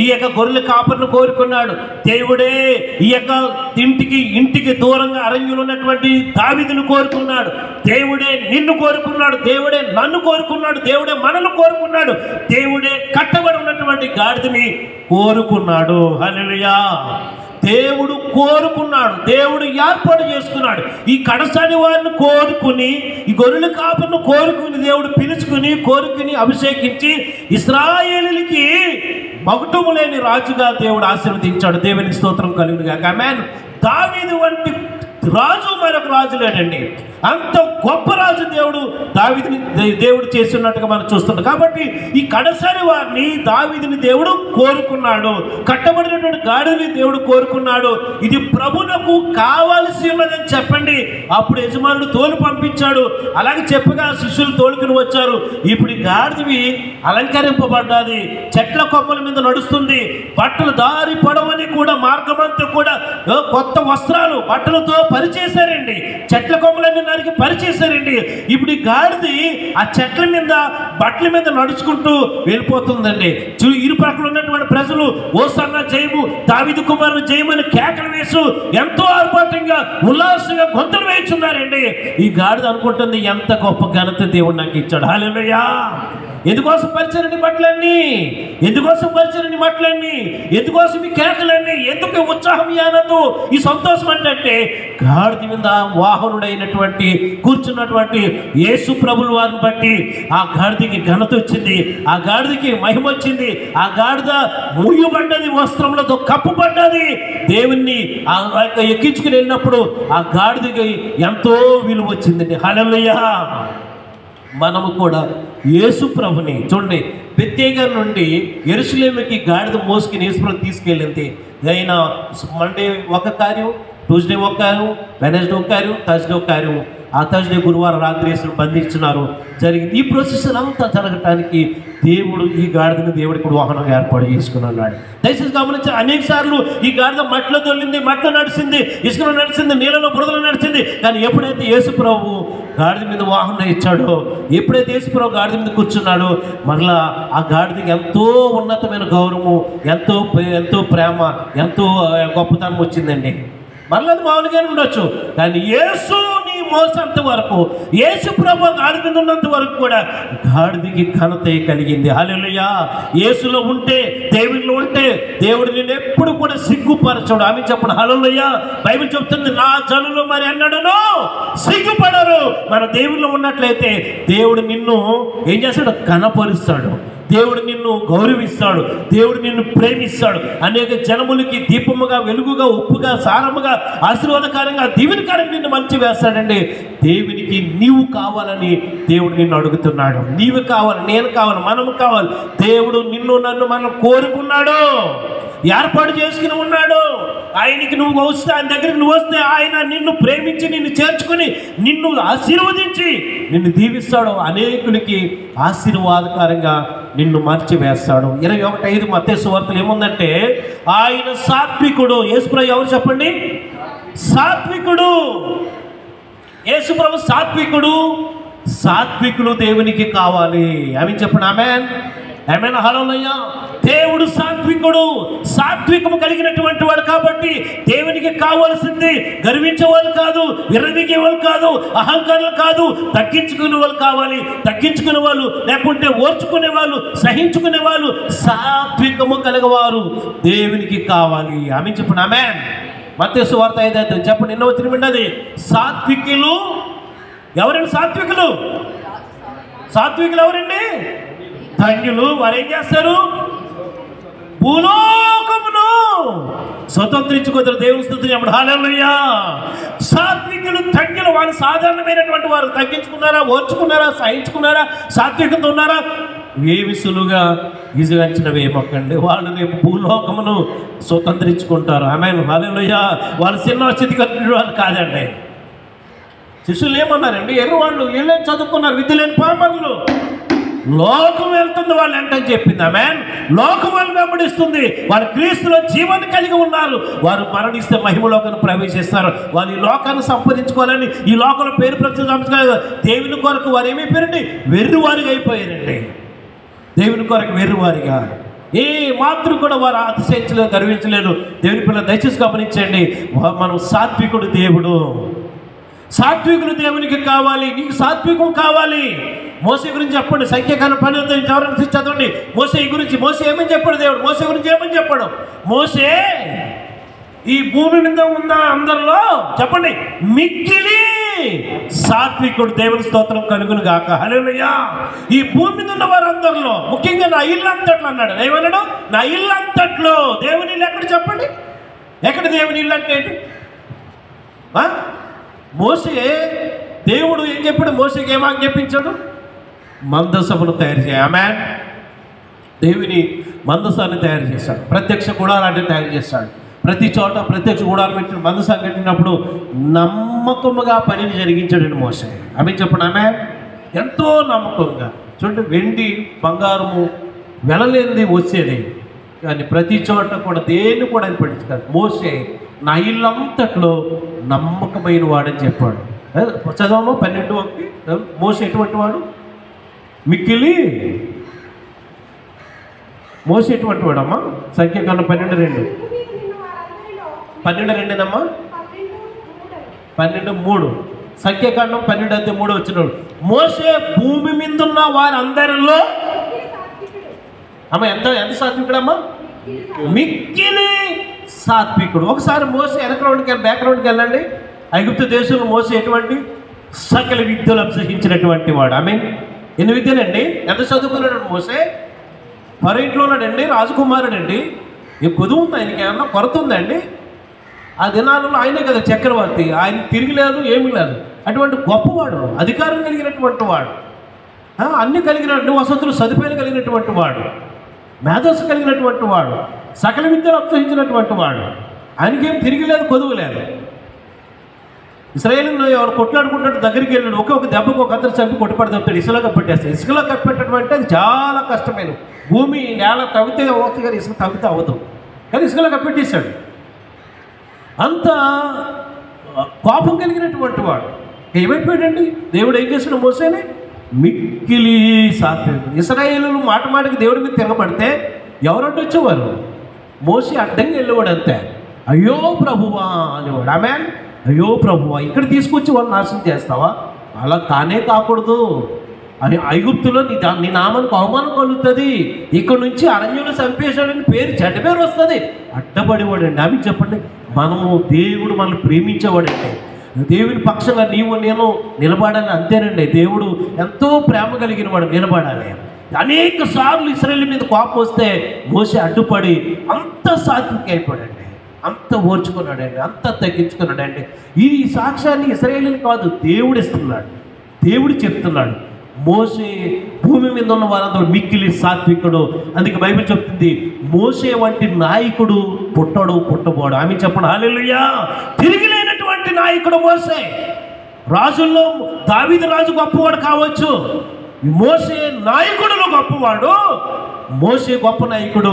ఈ యొక్క గొర్రెల కాపరిని కోరుకున్నాడు. దేవుడే ఈ యొక్క ఇంటికి దూరంగా అరణ్యంలో ఉన్నటువంటి దావీదును కోరుకున్నాడు. దేవుడే నిన్ను కోరుకున్నాడు. దేవుడే నన్ను కోరుకున్నాడు. దేవుడే మనల్ని కోరుకున్నాడు. దేవుడే కట్టబడి ఉన్నటువంటి గాడిదని కోరుకున్నాడు. హల్లెలూయా. దేవుడు కోరుకున్నాడు, దేవుడు ఏర్పాటు చేసుకున్నాడు. ఈ కడసాని వారిని కోరుకుని, ఈ గొర్రెల కాపును కోరుకుని, దేవుడు కోరుకుని అభిషేకించి ఇశ్రాయేలులకి మగుటము లేని రాజుగా దేవుడు ఆశీర్వదించాడు. దేవునికి స్తోత్రం కలుగును గాక. ఆమేన్. దావీదు వంటి రాజు మరొక రాజు లేడండి. అంత గొప్ప రాజు దేవుడు చేసి ఉన్నట్టుగా మనం చూస్తున్నాం. కాబట్టి ఈ కడసారి వారిని దావీదుని దేవుడు కోరుకున్నాడు. కట్టబడినటువంటి గాడిని దేవుడు కోరుకున్నాడు. ఇది ప్రభునకు కావాల్సి ఉన్నదని చెప్పండి. అప్పుడు యజమానుడు తోలు పంపించాడు. అలాగే చెప్పగా శిష్యులు తోలుకుని వచ్చారు. ఇప్పుడు ఈ గాడివి అలంకరింపబడ్డాది, చెట్ల కొమ్మల మీద నడుస్తుంది. బట్టలు దారి పొడవని కూడా మార్గమంతా కూడా కొత్త వస్త్రాలు బట్టలతో పరిచేశారండి. చెట్ల కొమ్మలన్నీ నరికి పరిచేశారండి. ఇప్పుడు ఈ గాడిది ఆ చెట్ల మీద బట్టల మీద నడుచుకుంటూ వెళ్ళిపోతుందండి. ఇరు పక్కల ఉన్నటువంటి ప్రజలు ఓసన్నా జయము, దావీదు కుమారుని జయమని కేకలు వేసు ఎంతో ఆర్భాటంగా ఉల్లాసంగా గొంతులు వేయుచున్నారండి. ఈ గాడిద అనుకుంటుంది, ఎంత గొప్ప ఘనత దేవుడు నాకు ఇచ్చాడు. హల్లెలూయా. ఎందుకోసం పరిచయని మాటలన్నీ, ఎందుకోసం పరిచయని మాటలన్నీ, ఎందుకోసం ఈ కేకలన్నీ, ఎందుకు ఉత్సాహం, ఈ ఆనందం, ఈ సంతోషం అంటే గాడిద మీద వాహనుడైనటువంటి కూర్చున్నటువంటి యేసు ప్రభుల వారిని బట్టి ఆ గాడిదకి ఘనత వచ్చింది, ఆ గాడిదకి మహిమ వచ్చింది, ఆ గాడిద మూయబడ్డది, వస్త్రములతో కప్పుబడ్డది. దేవుణ్ణి ఎక్కించుకుని వెళ్ళినప్పుడు ఆ గాడిదకి ఎంతో విలువ వచ్చిందండి. హల్లెలూయా. మనము కూడా యేసు ప్రభుని చూడండి, బెత్లెహేము నుండి యెరూషలేముకి గాడిద మోసుకుని యేసు ప్రభు తీసుకెళ్ళింది. అయినా మండే ఒక కార్యం, ట్యూస్డే ఒక కార్యం, వెనస్డే ఒక కార్యం, థర్స్డే ఒక కార్యం. ఆ థర్స్డే గురువారం రాత్రి యేసును బంధించినారు. జరిగింది. ఈ ప్రొసెషన్ అంతా జరగటానికి దేవుడు ఈ గాడిదని దేవుడికి వాహనం ఏర్పాటు చేసుకున్నాడు. దయచేసి గమనించి, అనేక సార్లు ఈ గాడిద మట్టిలో తొలింది, మట్టిలో నడిచింది, ఇసుకలో నడిచింది, నీళ్ళలో బురదలో నడిచింది. కానీ ఎప్పుడైతే యేసు ప్రభు గాడిద మీద వాహనం ఇచ్చాడో, ఎప్పుడైతే యేసు ప్రభు గాడిద మీద కూర్చున్నాడో, మరలా ఆ గాడిదకి ఎంతో ఉన్నతమైన గౌరవము, ఎంతో ఎంతో ప్రేమ, ఎంతో గొప్పతనం వచ్చిందండి. మరలా అది మామూలుగానే ఉండొచ్చు, కానీ యేసుని మోసేంత వరకు, యేసు ప్రభు గాడిద మీద ఉన్నంత వరకు కూడా గాడిదకి ఘనత కలిగింది. హల్లెలూయా. యేసులో ఉంటే, దేవునిలో ఉంటే దేవుడు నిన్ను ఎప్పుడు కూడా సిగ్గుపరచడు. ఆమె చెప్పండి హల్లెలూయా. బైబిల్ చెప్తుంది, నా జనులు మరి అన్నాడును సిగ్గుపడరు. మన దేవునిలో ఉన్నట్లయితే దేవుడు నిన్ను ఏం చేస్తాడు? కనపరుస్తాడు. దేవుడు నిన్ను గౌరవిస్తాడు, దేవుడు నిన్ను ప్రేమిస్తాడు. అనేక జనములకి దీపముగా, వెలుగుగా, ఉప్పుగా, సారముగా, ఆశీర్వాదకరంగా, దీవెనకరంగా నిన్ను మంచి వేస్తాడండి. దేవునికి నీవు కావాలని దేవుడు నిన్ను అడుగుతున్నాడు. నీవు కావాలి, నేను కావాలి, మనము కావాలి. దేవుడు నిన్ను నన్ను మనం కోరుకున్నాడు, ఏర్పాటు చేసుకుని ఉన్నాడు. ఆయనకి నువ్వు వస్తే, ఆయన దగ్గరికి నువ్వు వస్తే ఆయన నిన్ను ప్రేమించి, నిన్ను చేర్చుకుని, నిన్ను ఆశీర్వదించి, నిన్ను దీవిస్తాడు. అనేకులకి ఆశీర్వాదకరంగా నిన్ను మార్చివేస్తాడు. 21:5 మత్తయి సువార్తలో ఏముందంటే, ఆయన సాత్వికుడు. యేసుప్రభు ఎవరు చెప్పండి? సాత్వికుడు. యేసుప్రభు సాత్వికుడు. సాత్వికులు దేవునికి కావాలి. ఆమె చెప్పండి ఆమేన్. ఆమేన్. హల్లెలూయా. దేవుడు సాత్వికుడు, సాత్వికము కలిగినటువంటి వాడు. కాబట్టి దేవునికి కావాల్సింది గర్వించే వాళ్ళు కాదు, విర్రవీగే వాళ్ళు కాదు, అహంకారులు కాదు, తగ్గించుకునే వాళ్ళు కావాలి. తగ్గించుకునే వాళ్ళు, లేకుంటే ఓర్చుకునే వాళ్ళు, సహించుకునే వాళ్ళు, సాత్వికము కలిగవారు దేవునికి కావాలి. ఆమె చెప్పండి ఆమేన్. మత్తయి సువార్త 5:5 చెప్పండి. ఎన్నో వచ్చిన విన్నది, సాత్వికులు ఎవరండి? సాత్వికులు. సాత్వికులు ఎవరండి? ధన్యులు. వారు ఏం చేస్తారు? భూలోకమును స్వతంత్రించుకుంటారు. దేవుని స్తుతించండి. హల్లెలూయా. సాత్వికులు, ధన్యులు. వారు సాధారణమైనటువంటి వారు. తగ్గించుకున్నారా, ఓర్చుకున్నారా, సహించుకున్నారా, సాత్వికంతో ఉన్నారా? ఏమి సులువుగా ఈజీగాంచినవి ఏమొక్కండి. వాళ్ళు రేపు భూలోకమును స్వతంత్రించుకుంటారు. ఆమేన్. హల్లెలూయా. వాళ్ళు చిన్న స్థితి కలిగిన వాళ్ళు కాదండి. శిష్యులు ఏమన్నారండి? ఎర్రవాళ్ళు, వీళ్ళేం చదువుకున్నారు, విద్య లేని పామరులు. లోకం వెళ్తుంది వాళ్ళు ఏంటని చెప్పింది. ఆమేన్. లోకం వాళ్ళు వెంబడిస్తుంది. వాళ్ళు క్రీస్తులో జీవాన్ని కలిగి ఉన్నారు. వారు మరణిస్తే మహిమలోకాన్ని ప్రవేశిస్తారు. వాళ్ళు ఈ లోకాన్ని సంపాదించుకోవాలని, ఈ లోకంలో పేరు ప్రతిష్ఠ సంపాదించుకోవాలి. దేవుని కొరకు వారు ఏమైపోయారండి? వెర్రివారిగా అయిపోయారండి. దేవుని కొరకు వెర్రివారిగా ఏ మాత్రం కూడా వారు అతిశయించలేదు, గర్వించలేదు. దేవుని పిల్లలు దయచేసి గమనించండి. మనం సాత్వికుడు దేవుడు. సాత్వికులు దేవునికి కావాలి. నీకు సాత్వికం కావాలి. మోసే గురించి చెప్పండి. సంఖ్యాకాలం 12 ఎవరైనా చదవండి. మోసే గురించి, మోసే ఏమని చెప్పాడు దేవుడు? మోసే గురించి ఏమని చెప్పాడు? మోసే ఈ భూమి మీద ఉన్న అందరిలో చెప్పండి మిక్కిలి సాత్వికుడు. దేవుని స్తోత్రం కలుగును గాక. హల్లెలూయా. ఈ భూమి మీద ఉన్న వారందరిలో, ముఖ్యంగా నా ఇల్లు అంతట్లో అన్నాడు. ఏమన్నాడు? నా ఇల్లు అంతట్లో. దేవుని ఇల్లు ఎక్కడ చెప్పండి? ఎక్కడ దేవుని ఇల్లు అంటే ఏంటి? మోసే దేవుడు ఏం చెప్పాడు? మోసేకి ఏమాకు చెప్పించాడు? మందసమును తయారు చేయ. ఆమేన్. దేవుని మందసాన్ని తయారు చేశాడు. ప్రత్యక్ష గుడారాన్ని తయారు చేశాడు. ప్రతి చోట ప్రత్యక్ష గుడారం పెట్టిన మందసాన్ని కట్టినప్పుడు నమ్మకముగా పనిని జరిగించాడు మోసే. ఆమె చెప్పండి ఆమేన్. ఎంతో నమ్మకంగా. చూడండి, వెండి బంగారము వెలలేనిది వచ్చేది, కానీ ప్రతి చోట కూడా దేన్ని కూడా అని పట్టించుకోదు. మోసే నా ఇల్లంతట్లో నమ్మకమైన వాడని చెప్పాడు. చదవము 12:1. మోసే ఎటువంటి వాడు? మిక్కిలి. మోసే ఎటువంటి వాడమ్మా? సంఖ్యాకాండం 12:2. 12:2 12:3. సంఖ్యాకాండం 12:3 వచ్చినాడు. మోసే భూమి మీద ఉన్న వారందరిలో అమ్మ ఎంత ఎంత సాత్వికుడమ్మా? మిక్కిలి సాత్వికుడు. ఒకసారి మోసే బ్యాక్గ్రౌండ్కి వెళ్ళండి. ఐగుప్తు దేశంలో మోసే ఎటువంటి సకల విద్యలు అభ్యసించినటువంటి వాడు. ఆమె ఎన్ని విద్యలండి? ఎంత చదువుకున్నాడు మోసే? మరో ఇంట్లో ఉన్నాడండి, రాజకుమారుడు అండి. ఈ కొదువు ఉంది ఆయనకి, ఏమన్నా కొరత ఉందండి? ఆ దినాలలో ఆయనే కదా చక్రవర్తి, ఆయన తిరిగిలేదు, ఏమీ లేదు. అటువంటి గొప్పవాడు, అధికారం కలిగినటువంటి వాడు, అన్ని కలిగినటువంటి వసతులు సదుపాయాలు కలిగినటువంటి వాడు, మేధస్సు కలిగినటువంటి వాడు, సకల విద్యలు అభ్యసించినటువంటి వాడు. ఆయనకేం తిరిగిలేదు, కొదువు లేదు. ఇశ్రాయేలును ఎవరు కొట్లాడుకుంటున్నట్టు దగ్గరికి వెళ్ళాడు. ఒక దెబ్బకు ఒక అతను చంపి కొట్టుపడి తప్పుతాడు, ఇసుకలో కప్పెట్టేస్తాడు. ఇసుకలో కప్పెట్టడం అంటే అది చాలా కష్టమైన. భూమి నేల తవ్వితే అవుతుంది కానీ ఇసుక తవ్వితే అవ్వదు, కానీ ఇసుకలో కప్పెట్టేశాడు. అంత కోపం కలిగినటువంటి వాడు. ఏమైపోయాడండి? దేవుడు ఏం చేసిన మోసేని? మిక్కిలి సాత్వికుడు. ఇశ్రాయేలులు మాట మాటకి దేవుడి మీద తిరగబడితే ఎవరంటే వచ్చేవారు? మోసే అడ్డంగా వెళ్ళేవాడు అంతే. అయ్యో ప్రభువా అనేవాడు. ఆమెన్. అయ్యో ప్రభువా, ఇక్కడ తీసుకొచ్చి వాళ్ళు నాశనం చేస్తావా? అలా కానే కాకూడదు. అని ఐగుప్తులో నీ నామానికి అవమానం కలుగుతుంది, ఇక్కడ నుంచి అరణ్యంలో చంపేశాడని పేరు చెడ్డ పేరు వస్తుంది. అడ్డపడేవాడండి. ఆమె చెప్పండి, మనము దేవుడు మనల్ని ప్రేమించేవాడండి. దేవుని పక్షంగా నీవు నేను నిలబడాలి, అంతేనండి. దేవుడు ఎంతో ప్రేమ కలిగిన వాడు, నిలబడాలి. అనేక సార్లు ఇశ్రాయేలు మీద కోపం వస్తే మోసే అడ్డుపడి అంత సాత్విక అయిపోయాడండి, అంత ఓర్చుకున్నాడండి, అంత తగ్గించుకున్నాడండి. ఈ సాక్ష్యాన్ని ఇశ్రాయేలుని కాదు, దేవుడు ఇస్తున్నాడు, దేవుడు చెప్తున్నాడు. మోసే భూమి మీద ఉన్న వారందరూ మిక్కిలి సాత్వికుడు. అందుకే బైబిల్ చెప్తుంది, మోసే వంటి నాయకుడు పుట్టబోడు. ఆమె చెప్పండి హల్లెలూయా. తిరిగిలేనటువంటి నాయకుడు మోసే. రాజుల్లో దావీదు రాజు గొప్పవాడు కావచ్చు, మోసే నాయకుడులో గొప్పవాడు. మోసే గొప్ప నాయకుడు,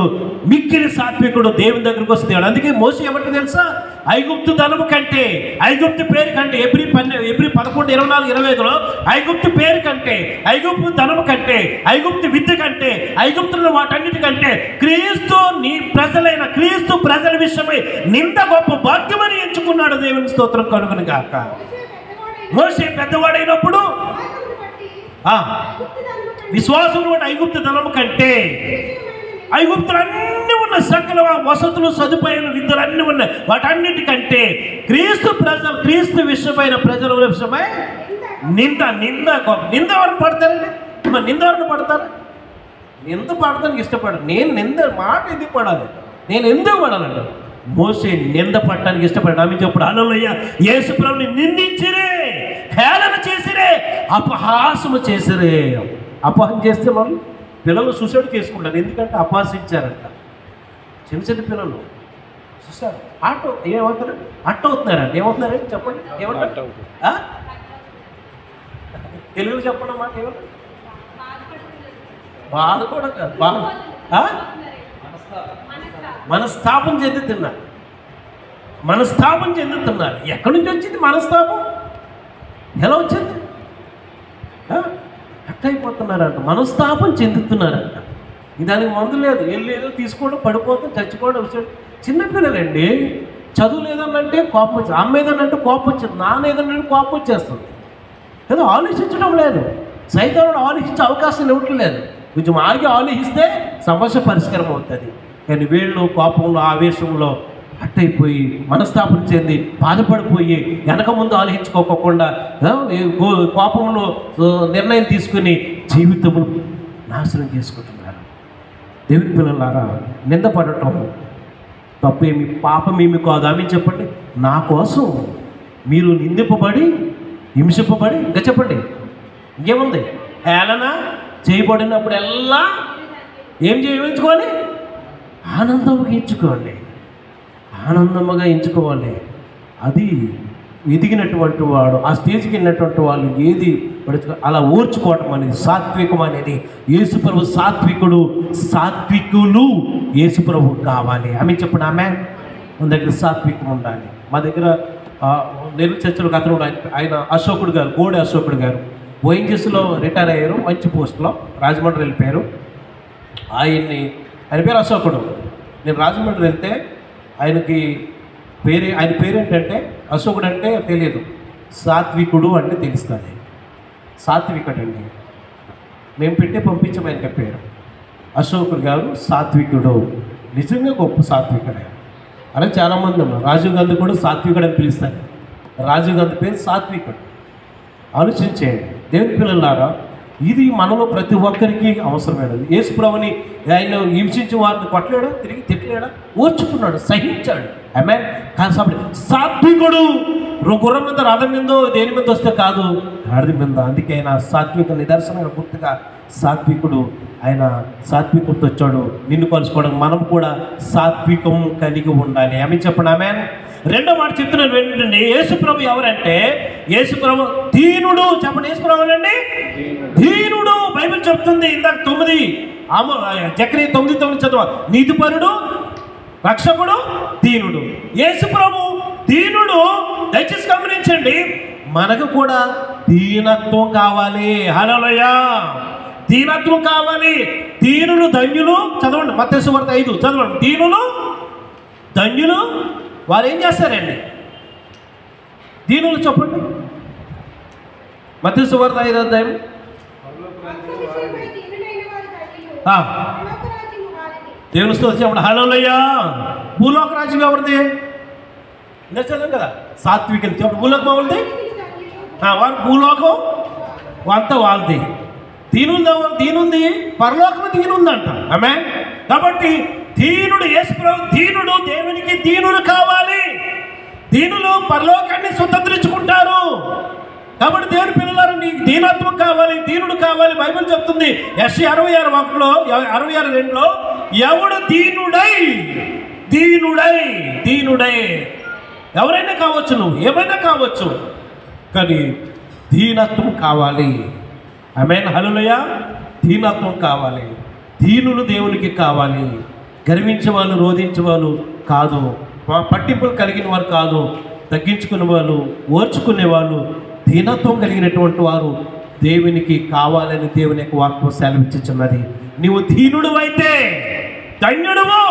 మిక్కిలి సాత్వికుడు, దేవుని దగ్గరికి వస్తున్నాడు. అందుకే మోసే ఏమంటే తెలుసా? ఐగుప్తు ధనము కంటే, ఐగుప్తు పేరు కంటే, ఎబ్రి 11:24-25లో ఐగుప్తు పేరు కంటే, ఐగుప్తు ధనము కంటే, ఐగుప్తు విద్య కంటే, ఐగుప్తుల వాటన్నిటికంటే క్రీస్తు నీ ప్రజలైన క్రీస్తు ప్రజల విషయమై నింద గొప్ప భాగ్యమని ఎంచుకున్నాడు. దేవుని స్తోత్రం కలుగును గాక. మోసే పెద్దవాడైనప్పుడు విశ్వాసం ఐగుప్తు ధనము కంటే, ఐగుప్తులు అన్నీ ఉన్న సకల వసతులు సదుపాయాలు విద్యలు అన్నీ ఉన్నాయి, వాటన్నిటికంటే క్రీస్తు విషయమైన ప్రజల విషయమై నింద ఎవరిని పడతారండి? నింద ఎవరిని పడతారు? నింద పడతానికి ఇష్టపడరు. నేను నింద మాట ఎందుకు పడాలి, నేను ఎందుకు పడాలంట? మోసే నింద పడటానికి ఇష్టపడ్డా. ఆమె చెప్పడు హల్లెలూయా. యేసు ప్రభుని నిందించిరే, హేళన చేసిరే, అపహాసము చేసిరే. అపహాసం చేస్తే వాళ్ళు పిల్లలు సూసైడ్ చేసుకుంటారు, ఎందుకంటే అపహాసించారంట. చిన్న పిల్లలు చూసారు, ఆటో ఏమవుతారు, అట్ట అవుతున్నారండి. ఏమవుతున్నారండి చెప్పండి, ఏమంటారు? తెలుగులో చెప్పండి మాట ఏమంటారు? బాధ కూడా కాదు, మనస్తాపం చెందుతున్నారు. ఎక్కడి నుంచి వచ్చింది మనస్తాపం? ఎలా వచ్చింది? అయిపోతున్నారంట, మనస్తాపం చెందుతున్నారంట. దానికి మందు లేదు, ఏం లేదు, తీసుకోవడం, పడిపోతాం, చచ్చిపోవడం. చిన్నపిల్లలండి, చదువు లేదనంటే కోపం వచ్చింది, అమ్మ ఏదనంటే కోపం వచ్చింది, నాన్న ఏదనంటే కోపం వచ్చేస్తుంది. ఏదో ఆలోచించడం లేదు, సైతానుడు ఆలోచించే అవకాశం ఇవ్వట్లేదు. కొంచెం ఆగి ఆలోచిస్తే సమస్య పరిష్కారం అవుతుంది. కానీ వీళ్ళు కోపంలో ఆవేశంలో అట్టయిపోయి మనస్తాపం చెంది బాధపడిపోయి వెనక ముందు ఆలోచించుకోకుండా కోపంలో నిర్ణయం తీసుకుని జీవితము నాశనం చేసుకుంటున్నారు. దేవుని పిల్లలారా, నిందపడటం తప్పేమి పాపమేమి కాదు. ఆమె చెప్పండి, నా కోసం మీరు నిందింపబడి హింసింపబడి, ఇంకా చెప్పండి ఇంకేముంది, హేళన చేయబడినప్పుడల్లా ఏం చేయించుకోవాలి? ఆనందముగా ఎంచుకోవాలి. అది ఎదిగినటువంటి వాడు, ఆ స్టేజ్కి వెళ్ళినటువంటి వాళ్ళు ఏది అలా ఓర్చుకోవటం అనేది సాత్వికం అనేది. యేసుప్రభు సాత్వికులు యేసుప్రభు కావాలి. ఆమె చెప్పండి ఆమె. మన దగ్గర సాత్వికం ఉండాలి. మా దగ్గర నెల్లూరు చర్చలో అతను ఆయన అశోకుడు గారు, గోడి అశోకుడు గారు ఓఎన్జీసీలో రిటైర్ అయ్యారు, మంచి పోస్టులో రాజమండ్రి వెళ్ళిపోయారు. ఆయన పేరు అశోకుడు. నేను రాజమండ్రి వెళ్తే ఆయన పేరు ఏంటంటే అశోకుడు అంటే తెలియదు, సాత్వికుడు అంటే తెలుస్తుంది. సాత్వికుడు అండి. మేము పెట్టి పంపించాము ఆయనకి పేరు. అశోకుడు గారు సాత్వికుడు, నిజంగా గొప్ప సాత్వికుడే. అలా చాలామంది ఉన్నారు. రాజీవ్ గాంధీ కూడా సాత్వికుడు అని పిలుస్తారు. రాజీవ్ గాంధీ పేరు సాత్వికుడు. ఆలోచించేయండి దేవుని పిల్లలారా, ఇది మనలో ప్రతి ఒక్కరికి అవసరమైనది. యేసు ప్రభువుని ఆయన హింసించి వారిని కొట్టలేడా, తిరిగి తిట్టలేడా, ఓర్చుకున్నాడు, సహించాడు. ఆమేన్. కాబట్టి సాత్వికుడు గుర్రం మీద, రథం మీదో, దేని మీద వస్తే కాదు, గాడిద మీద. అందుకే ఆయన సాత్విక నిదర్శనంగా గుర్తుగా సాత్వికుడు. ఆయన సాత్వికుడితో వచ్చాడు. నిన్ను కలుసుకోవడం మనం కూడా సాత్వికం కలిగి ఉండాలి. ఆమె చెప్పండి ఆమేన్. రెండో మాట చెప్తున్నాను ఏంటంటే, యేసు ప్రభు ఎవరంటే, యేసు ప్రభు దీనుడు. చెప్పండి, యేసు ప్రభు ఎవరండి? దీనుడు. బైబిల్ చెప్తుంది ఇందాక 9 జకరియా 9:9 చదువు. నీతిపరుడు, రక్షకుడు, దీనుడు. యేసు ప్రభు దీనుడు. దయచేసి గమనించండి, మనకు కూడా దీనత్వం కావాలి. హల్లెలూయా. దీనత్వం కావాలి. దీనులు ధన్యులు. చదవండి మత్తయి సువార్త 5 చదవండి. దీనులు ధన్యులు వారు ఏం చేస్తారండి? దీనులు చెప్పండి. మత్తయి సువార్త 5వ అధ్యాయం. దేవుని స్తోత్రం చెప్పండి. హల్లెలూయా. భూలోక రాజ్యం ఎవరిది? చదువు కదా, సాత్వికులు. చెప్పండి, భూలోకం ఎవరిది? వారు భూలోకం అంతా వాళ్ళది. దీనుంది, పరలోకం దీనుందంట. ఆమె. కాబట్టి దీనుడు, యేసు ప్రభు దీనుడు. దేవునికి దీనుడు కావాలి. దీనులు పరలోకాన్ని స్వతంత్రించుకుంటారు. కాబట్టి దేవుని పిల్లలారా, నీకు దీనత్వం కావాలి, దీనుడు కావాలి. బైబిల్ చెప్తుంది యెషయా 66:2 ఎవడు దీనుడై ఎవరైనా కావచ్చు, నువ్వు ఏమైనా కావచ్చు, కానీ దీనత్వం కావాలి. ఆమేన్. హల్లెలూయా. దీనత్వం కావాలి. దీనులు దేవునికి కావాలి. గర్వించే వాళ్ళు, రోధించే వాళ్ళు కాదు, పట్టింపులు కలిగిన వారు కాదు, తగ్గించుకునే వాళ్ళు, ఓర్చుకునే వాళ్ళు, దీనత్వం కలిగినటువంటి వారు దేవునికి కావాలని దేవుని యొక్క వాక్యం సెలవిచ్చుచున్నది. నీవు దీనుడు అయితే ధన్యుడువు,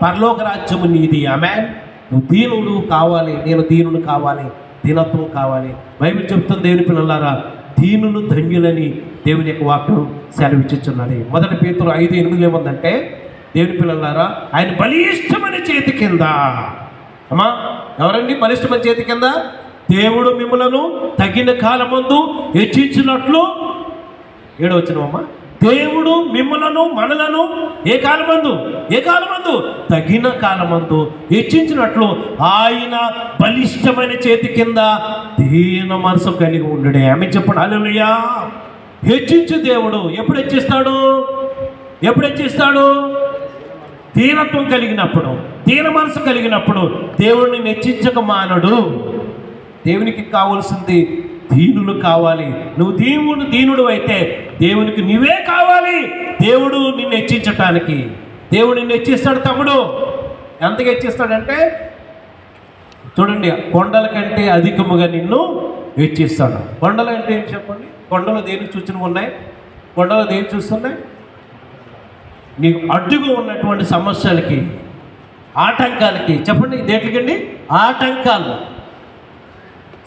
పరలోక రాజ్యము నీది. ఆమేన్. నువ్వు దీనుడు కావాలి, నేను దీనుడు కావాలి, దీనత్వం కావాలి. బైబిల్ చెప్తుంది దేవుని పిల్లలారా, దీనులు ధన్యులని దేవుని యొక్క వాక్యం సెలవిచ్చుచున్నది. 1 పేతురు 5:8 ఏముందంటే, దేవుని పిల్లలారా, ఆయన బలిష్టమైన చేతి కింద. అమ్మా, ఎవరండి బలిష్టమైన చేతి కింద? దేవుడు మిమ్మలను తగిన కాలమందు హెచ్చించినట్లు. 7వ వచనమమ్మా. దేవుడు మిమ్మలను మనలను ఏ కాలమందు తగిన కాలమందు హెచ్చించినట్లు ఆయన బలిష్టమైన చేతి కింద దీన మనసు కలిగి ఉండడే. ఆమె చెప్పండి. హల్లెలూయా. హెచ్చించు దేవుడు ఎప్పుడు హెచ్చిస్తాడు? దీనత్వం కలిగినప్పుడు, దీన మనసు కలిగినప్పుడు దేవుడిని హెచ్చించక మానడు. దేవునికి కావాల్సింది దీనులు కావాలి. నువ్వు దీనుడు అయితే దేవునికి నువ్వే కావాలి. దేవుడు నిన్ను హెచ్చించటానికి, దేవుడు నిన్ను హెచ్చిస్తాడు. తమ్ముడు ఎంతగా హెచ్చిస్తాడంటే, చూడండి, కొండల కంటే అధికముగా నిన్ను హెచ్చిస్తాడు. కొండలు అంటే ఏంటి చెప్పండి? కొండలు దేనికి సూచనగా ఉన్నాయి? కొండలు దేనికి చూస్తున్నాయి? నీకు అడ్డుగా ఉన్నటువంటి సమస్యలకి, ఆటంకాలకి. చెప్పండి, దేనికండి? ఆటంకాలు,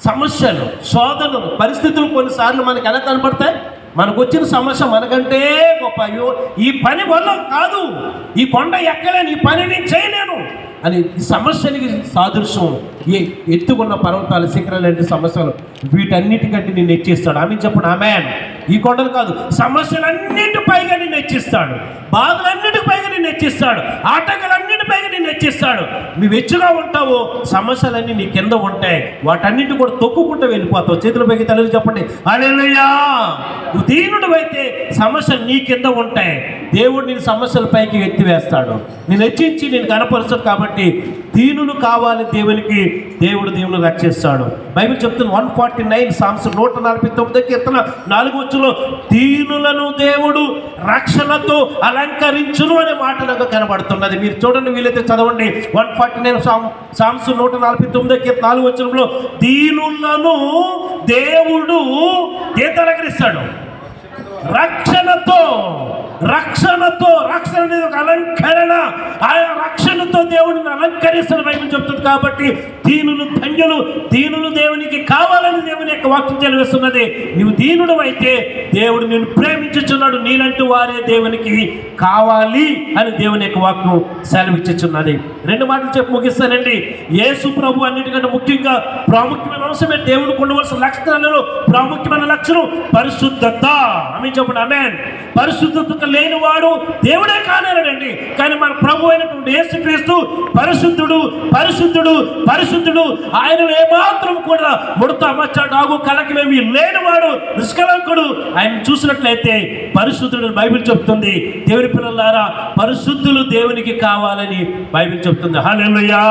సమస్యలు, శోధనలు, పరిస్థితులు కొన్నిసార్లు మనకి ఎలా కనపడతాయి? మనకు వచ్చిన సమస్య మనకంటే గొప్ప. అయ్యో, ఈ పని వల్ల కాదు, ఈ కొండ ఎక్కలేను, ఈ పని నేను చేయలేను అని ఈ సమస్యలకి సాదృశ్యం ఈ ఎత్తుకున్న పర్వతాలు, శిఖరాలు లాంటి సమస్యలు, వీటన్నిటికంటే నేను హెచ్చిస్తాడు. ఆమె చెప్పండి. ఆమేన్. ఈ కొండలు కాదు, సమస్యలన్నిటి పైగా నేను హెచ్చిస్తాడు, బాధలన్నిటి పైగా నేను హెచ్చిస్తాడు, ఆటంకాలన్నిటి పైగా నేను హెచ్చిస్తాడు. నువ్వు హెచ్చుగా ఉంటావు, సమస్యలన్నీ నీ కింద ఉంటాయి, వాటన్నిటి కూడా తొక్కుకుంటూ వెళ్ళిపోతావు. చేతుల పైకి తల్లి చెప్పండి. హల్లెలూయా. నువ్వు దీనుడు అయితే సమస్యలు నీ కింద ఉంటాయి. దేవుడు నేను సమస్యల పైకి ఎత్తివేస్తాడు, నేను హెచ్చించి నేను కనపరుస్తాడు. కాబట్టి దీనులు కావాలి దేవునికి, దేవుడు రక్షిస్తాడు. బైబిల్ చెప్తుంది 149 సామ్స్ 149 కీర్తన 4వ వచనంలో దీనులను దేవుడు రక్షణతో అలంకరించును అనే మాట నాకు కనబడుతున్నది. మీరు చూడండి, వీలైతే చదవండి. 149 సామ్స్ 149 కీర్తన 4వ వచనంలో దీనులను దేవుడు దేంతో అలంకరిస్తాడు? రక్షణతో. రక్షణ అనేది ఒక అలంకరణ. ఆ రక్షణతో దేవుడిని అలంకరిస్తున్న బైబిల్ చెప్తుంది. కాబట్టి దీనులు ధన్యులు, దీనులు దేవునికి కావాలని దేవుని యొక్క వాక్యం తెలియజేస్తున్నది. నువ్వు దీనుడు అయితే దేవుడు నిన్ను ప్రేమించుచున్నాడు, నీలంటూ వారే దేవునికి కావాలి అని దేవుని యొక్క వాక్యం సెలవిచ్చుచున్నది. 2 మాటలు చెప్పి ముగిస్తానండి. యేసు ప్రభు అన్నిటికంటే ముఖ్యంగా ప్రాముఖ్యమైన అంశమే దేవునికి ఉండవలసిన లక్షణాలలో ప్రాముఖ్యమైన లక్షణం పరిశుద్ధత. ఆమె చెప్పండి ఆమేన్. పరిశుద్ధత లేని వాడు దేవుడే కానేరండి. కానీ మన ప్రభు అయినటువంటి యేసుక్రీస్తు పరిశుద్ధుడు, పరిశుద్ధుడు, పరిశుద్ధుడు. ఆయన ఏమాత్రం కూడా ముడత మచ్చ డాగు కలకమేమి లేనివాడు, నిష్కలంకుడు. ఆయన చూసినట్లయితే పరిశుద్ధుడు బైబిల్ చెప్తుంది. దేవుని పిల్లలారా, పరిశుద్ధులు దేవునికి కావాలని బైబిల్ చెప్తుంది. హల్లెలూయా.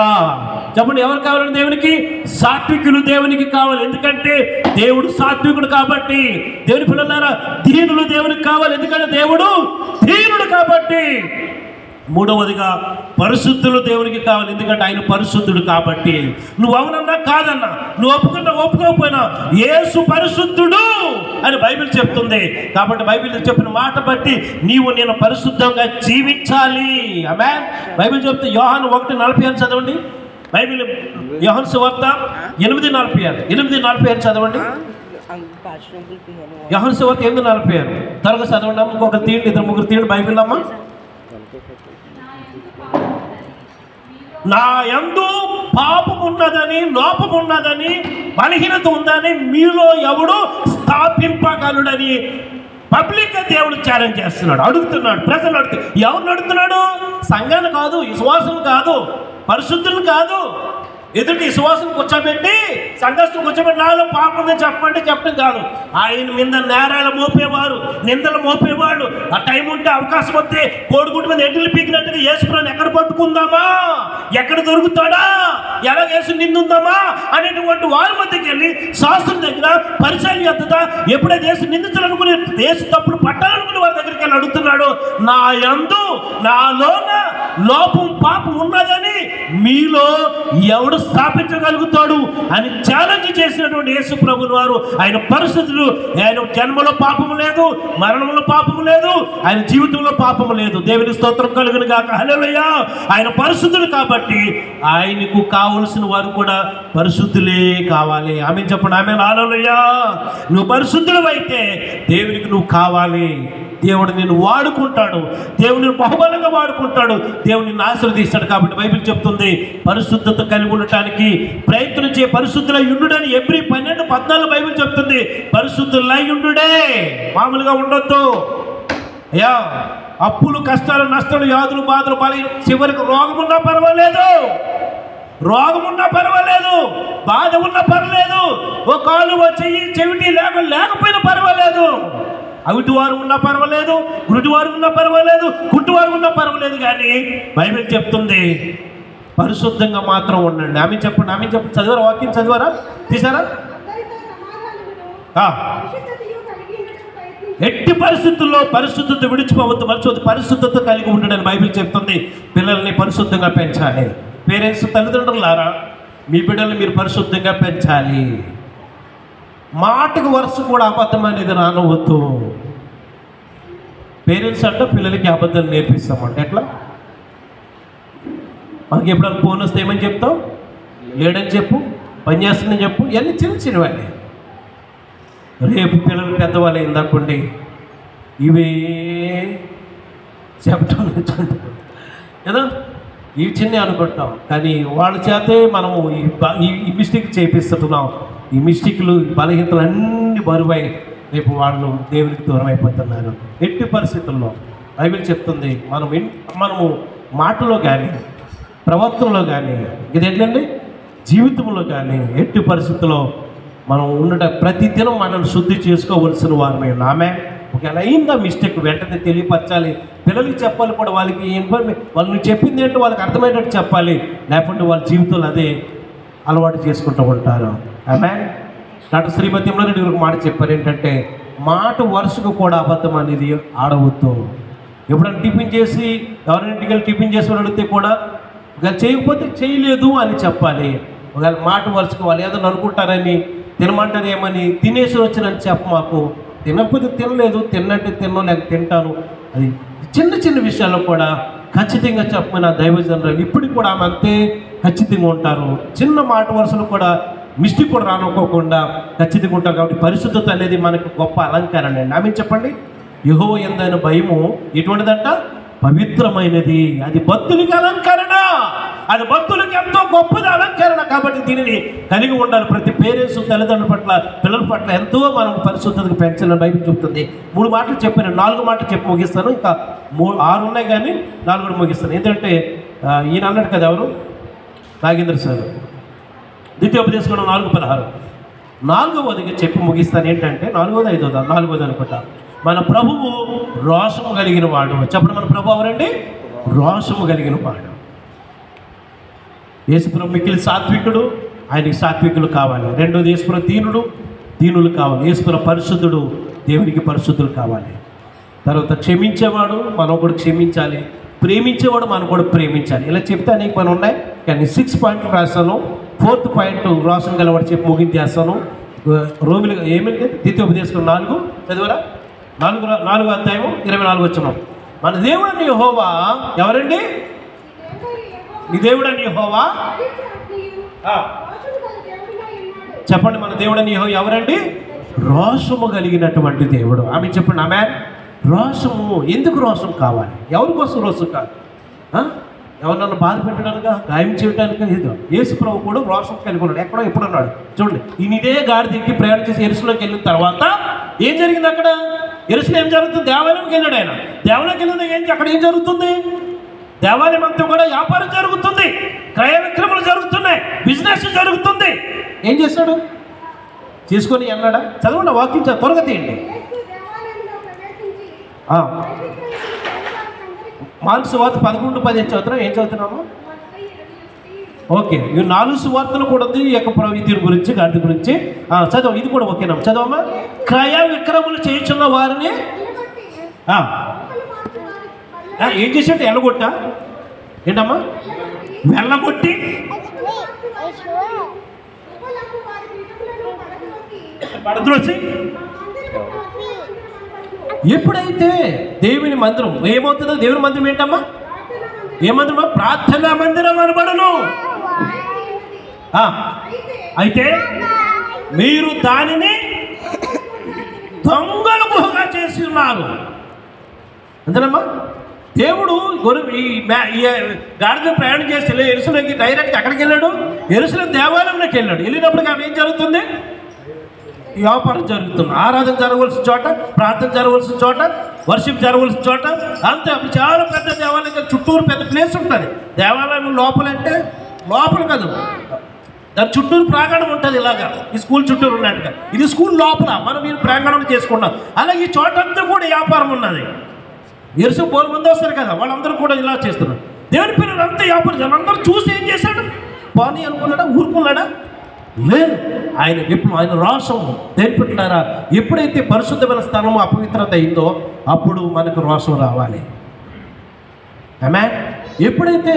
చెప్పండి, ఎవరు కావాలని దేవునికి? సాత్వికులు దేవునికి కావాలి. ఎందుకంటే దేవుడు సాత్వికుడు కాబట్టి. దేవుని పిల్లలారా, దీనులు దేవునికి కావాలి. ఎందుకంటే దేవుడు దీనుడు కాబట్టి. 3వదిగా పరిశుద్ధులు దేవునికి కావాలి. ఎందుకంటే ఆయన పరిశుద్ధుడు కాబట్టి. నువ్వు అవునన్నా కాదన్నా, నువ్వు ఒప్పుకోకపోయినా యేసు పరిశుద్ధుడు అని బైబిల్ చెప్తుంది. కాబట్టి బైబిల్ చెప్పిన మాట బట్టి నేను పరిశుద్ధంగా జీవించాలి. ఆమేన్. బైబిల్ చెప్తే యోహాను 1:46 చదవండి. బైబిల్ యోహాను సువార్త 8:46 చదవండి. యోహాను సువార్త 8:46 త్వరగా చదవండి. ఇంకొక తీయండి, 2-3 తీయండి బైబిల్ అమ్మ. నా యందు పాపమున్నదని, లోపమున్నదని, బలహీనత ఉందని మీలో ఎవడు స్థాపింపగలడని పబ్లిక్గా దేవుడు ఛాలెంజ్ చేస్తున్నాడు, అడుగుతున్నాడు. ప్రజలు ఎవరిని అడుగుతున్నాడు? సంఘాన్ని కాదు, విశ్వాసం కాదు, పరిశుద్ధులు కాదు. ఎదుటి విశ్వాసం కూర్చోబెట్టి, సంఘస్థులు కూర్చోబెట్టి నాలో పాపం ఉందని చెప్పడం కాదు. ఆయన మీద నేరాలు మోపేవారు, నిందలు మోపేవాడు. ఆ టైం ఉంటే, అవకాశం వస్తే కోడిగుడ్డు మీద ఎడ్లు పీకినట్టుగా యేసుప్రభుని ఎక్కడ పట్టుకుందామా, ఎక్కడ దొరుకుతాడా, ఎలా యేసు నిందుందామా అనేటువంటి వారి మధ్యకి వెళ్ళి శాస్త్రం దగ్గర, పరిచయం ఎత్తుతా ఎప్పుడైతే యేసు నిందించాలనుకుని, యేసు తప్పుడు పట్టాలనుకుని వారి దగ్గరికి వెళ్ళి అడుగుతున్నాడు. నా యందు, నాలోన లోపం, పాపం ఉన్నదని మీలో ఎవడు స్థాపించగలుగుతాడు అని ఛాలెంజ్ చేసినటువంటి యేసు ప్రభువు వారు. ఆయన పరిస్థితులు, ఆయన జన్మలో పాపము లేదు, మరణంలో పాపము లేదు, ఆయన జీవితంలో పాపము లేదు. దేవుని స్తోత్రం కలుగును గాక. హల్లెలూయా. ఆయన పరిశుద్ధులు కాబట్టి ఆయనకు కావలసిన వారు కూడా పరిశుద్ధులే కావాలి. ఆమేన్ చెప్పండి. ఆమేన్. హల్లెలూయా. నువ్వు పరిశుద్ధులు అయితే దేవునికి నువ్వు కావాలి. దేవుడు నిన్ను వాడుకుంటాడు, దేవుని బహుబలంగా వాడుకుంటాడు, దేవుని ఆశీర్వదిస్తాడు. కాబట్టి బైబిల్ చెప్తుంది పరిశుద్ధత కలిగి ఉండటానికి ప్రయత్నించే పరిశుద్ధులై ఉండుడని. ఎబ్రీ 12:14 బైబిల్ చెప్తుంది పరిశుద్ధులై ఉండుడే, మామూలుగా ఉండొద్దు. అయ్యా, అప్పులు, కష్టాలు, నష్టాలు, వ్యాధులు, బాధలు, చివరికి రోగం ఉన్నా పర్వాలేదు, బాధ ఉన్నా పర్వాలేదు, ఓ కాలు, ఓ చెయ్యి, చెవిటి లేకపోయినా పర్వాలేదు, అవిటివారు ఉన్నా పర్వాలేదు, గురుటివారు ఉన్నా పర్వాలేదు, కుంటివారు ఉన్నా పర్వాలేదు. కానీ బైబిల్ చెప్తుంది పరిశుద్ధంగా మాత్రం ఉండండి. ఆమె చెప్పండి. ఆమె చెప్పండి. చదివారా? వాక్యం చదివారా? తీసారా? ఎట్టి పరిస్థితుల్లో పరిశుద్ధత విడిచిపోవద్దు, మర్చిపోద్దు. పరిశుద్ధత కలిగి ఉండడని బైబిల్ చెప్తుంది. పిల్లల్ని పరిశుద్ధంగా పెంచాలి. పేరెంట్స్, తల్లిదండ్రులారా, మీ బిడ్డల్ని మీరు పరిశుద్ధంగా పెంచాలి. మాటకు వరుస కూడా అబద్ధం అనేది రానవద్దు. పేరెంట్స్ అంటే పిల్లలకి అబద్ధాలు నేర్పిస్తామంట. ఎట్లా? మనకి ఎప్పుడైనా ఫోన్ వస్తే ఏమని చెప్తాం? లేడని చెప్పు, పని చేస్తుందని చెప్పు. ఇవన్నీ చిన్నవాళ్ళే. రేపు పిల్లలు పెద్దవాళ్ళు అయిందనుకోండి, ఇవే చెప్పటం కదా, ఇవి చిన్న అనుకుంటాం. కానీ వాళ్ళ చేతే మనము ఈ మిస్టేక్ చేపిస్తున్నాం. ఈ మిస్టేక్లు, బలహీనతలు అన్నీ బరువై రేపు వాళ్ళు దేవునికి దూరం అయిపోతున్నారు. ఎట్టి పరిస్థితుల్లో బైబిల్ చెప్తుంది మనము మాటలో కానీ, ప్రవర్తనలో కానీ, ఇదేంటండి జీవితంలో కానీ ఎట్టి పరిస్థితుల్లో మనం ఉండటం ప్రతిదినం మనల్ని శుద్ధి చేసుకోవలసిన వారమే. ఆమె ఒకవేళ అయిందా మిస్టేక్ వెంటనే తెలియపరచాలి. పిల్లలకి చెప్పాలి కూడా. వాళ్ళకి వాళ్ళు చెప్పింది ఏంటో వాళ్ళకి అర్థమయ్యేటట్టు చెప్పాలి. లేకపోతే వాళ్ళ జీవితంలో అదే అలవాటు చేసుకుంటూ ఉంటారు. ఆమె డాక్టర్ శ్రీమతి రెడ్డి గారు మాట చెప్పారు ఏంటంటే, మాట వరుసకు కూడా అబద్ధం అనేది ఆడవద్దు. ఎప్పుడైనా టిఫిన్ చేసి ఎవరింటికి వెళ్ళి టిఫిన్ చేసుకుని అడిగితే కూడా ఒకవేళ చేయకపోతే చేయలేదు అని చెప్పాలి. ఒకవేళ మాట వరుసకు వాళ్ళు ఏదైనా అనుకుంటారని, తినమంటారేమని, తినేసి వచ్చినని మాకు తినకపోతే తినలేదు, తిన్నంటే తిన్నాను, లేక తింటాను. అది చిన్న చిన్న విషయాల్లో కూడా ఖచ్చితంగా చెప్పమని దైవజనులు ఇప్పటికి కూడా ఆమె అంతే ఖచ్చితంగా ఉంటారు. చిన్న మాట వరుసలు కూడా మిస్టేక్ కూడా రానుకోకుండా ఖచ్చితంగా ఉంటారు. కాబట్టి పరిశుద్ధత అనేది మనకు గొప్ప అలంకరణ అండి. ఆమె చెప్పండి, యెహోవా యందైన భయము ఎటువంటిదంట? పవిత్రమైనది. అది భక్తులకి అలంకరణ, అది భక్తులకి ఎంతో గొప్పది అలంకరణ. కాబట్టి దీనిని కలిగి ఉండాలి. ప్రతి పేరెంట్స్ తల్లిదండ్రుల పట్ల, పిల్లల పట్ల ఎంతో మనం పరిశుద్ధతకు పెంచాలని బైబిల్ చెప్తుంది. 3 మాటలు చెప్పాను, 4 మాటలు చెప్పి ముగిస్తాను. ఇంకా 6 ఉన్నాయి కానీ 4 ముగిస్తాను. ఎందుకంటే ఈయన అన్నాడు కదా, ఎవరు? నాగేంద్ర సార్, ద్వితీయోపదేశకాండం 4:16. 4వదిగా చెప్పి ముగిస్తాను. ఏంటంటే 4వది 5వదా? 4వది అనుకుంటా. మన ప్రభువు రోషము కలిగిన వాడు. చెప్పండి, మన ప్రభు ఎవరండి? రోషము కలిగిన వాడు. యేసుప్రభు మిక్కిలి సాత్వికుడు, ఆయనకి సాత్వికులు కావాలి. రెండోది యేసుప్రభు దీనుడు, దీనులు కావాలి. యేసుప్రభు పరిశుద్ధుడు, దేవునికి పరిశుద్ధులు కావాలి. తర్వాత క్షమించేవాడు, మనం కూడా క్షమించాలి. ప్రేమించేవాడు, మనం కూడా ప్రేమించాలి. ఇలా చెప్తే అనేక పని ఉన్నాయి, కానీ 6 పాయింట్లు రాస్తాను. 4th పాయింట్ రోషం గలవాడు చెప్పి ముగించేస్తాను. రోమిలు ఏమిటి? ద్వితీయోపదేశకాండం 4 చదివరా? 4వ అధ్యాయం 24 వచనం. మన దేవుడని యెహోవా ఎవరండి? నీ దేవుడని యెహోవా. చెప్పండి, మన దేవుడని యెహోవా ఎవరండి? రోషము కలిగినటువంటి దేవుడు. ఆమె చెప్పండి, ఆమె రోషము. ఎందుకు రోషం కావాలి? ఎవరి కోసం రోషం కాదు? ఎవరినన్నా బాధ పెట్టడానిక, గాయం చేయడానికి? ఏదో యేసుప్రభు కూడా రోషం కలిగి ఉన్నాడు. ఎక్కడో ఎప్పుడున్నాడు చూడండి. ఈయన ఇదే గాడి దిక్కి ప్రయాణం చేసి యెరూషలేముకి వెళ్ళిన తర్వాత ఏం జరిగింది? అక్కడ యెరూషలేం ఏం జరుగుతుంది? దేవాలయంకి వెళ్ళాడు ఆయన. దేవాలయంకి వెళ్ళిన అక్కడ ఏం జరుగుతుంది? దేవాలయం అంతా కూడా వ్యాపారం జరుగుతుంది, క్రయ విక్రమలు జరుగుతున్నాయి, బిజినెస్ జరుగుతుంది. ఏం చేశాడు? చేసుకొని అన్నాడా? చదవండి, వాక్యం త్వరగా తీయండి. మార్కు సువార్త 11:15 చదువుతున్నాం. ఏం చదువుతున్నాము? ఓకే, ఈ 4 సువార్తలు కూడా ఉంది ఈ యొక్క ప్రవృత్తి గురించి, గాడి గురించి. చదవం, ఇది కూడా ఓకేనా? చదవమ్మా. క్రయ విక్రములు చేయించున్న వారిని ఏం చేసాడు? ఎల్లగొట్ట. ఏంటమ్మా? వెళ్ళగొట్టి పడద్రోసి. ఎప్పుడైతే దేవుని మందిరం ఏమవుతుందో, దేవుని మందిరం ఏంటమ్మా? ఏ మందిరమా? ప్రార్థనా మందిరం అనబడును. అయితే మీరు దానిని దొంగల గుహగా చేసి ఉన్నారు. అంతేనమ్మా? దేవుడు ఈ గాడిద ప్రయాణం చేసి యెరూషలేముకి డైరెక్ట్ ఎక్కడికి వెళ్ళాడు? యెరూషలేము దేవాలయంలోకి వెళ్ళాడు. వెళ్ళినప్పుడు ఏం జరుగుతుంది? వ్యాపారం జరుగుతుంది, ఆరాధన జరగవలసిన చోట, ప్రార్థన జరగవలసిన చోట, వర్షిప్ జరగవలసిన చోట. అంతే. అప్పుడు చాలా పెద్ద దేవాలయం, చుట్టూరు పెద్ద ప్లేస్ ఉంటుంది. దేవాలయం లోపలంటే లోపల కాదు, దాని చుట్టూరు ప్రాంగణం ఉంటుంది. ఇలాగా ఈ స్కూల్ చుట్టూరు ఉన్నట్టుగా ఇది స్కూల్ లోపల మనం మీరు ప్రాంగణం చేసుకున్నాం. అలాగే ఈ చోట అంతా కూడా వ్యాపారం ఉన్నది. యెరూషలేము బోలు మంది వస్తారు కదా, వాళ్ళందరూ కూడా ఇలా చేస్తున్నారు. దేవుని పిల్లలు అంతా వ్యాపారం. అందరూ చూసి ఏం చేశాడు? పోనీ అనుకున్నాడా? ఊరుకున్నాడా? లేదు. ఆయన రోషం. దేని పెట్టారా? ఎప్పుడైతే పరిశుద్ధమైన స్థలము అపవిత్రత అయిందో అప్పుడు మనకు రోషం రావాలి. ఆమేన్. ఎప్పుడైతే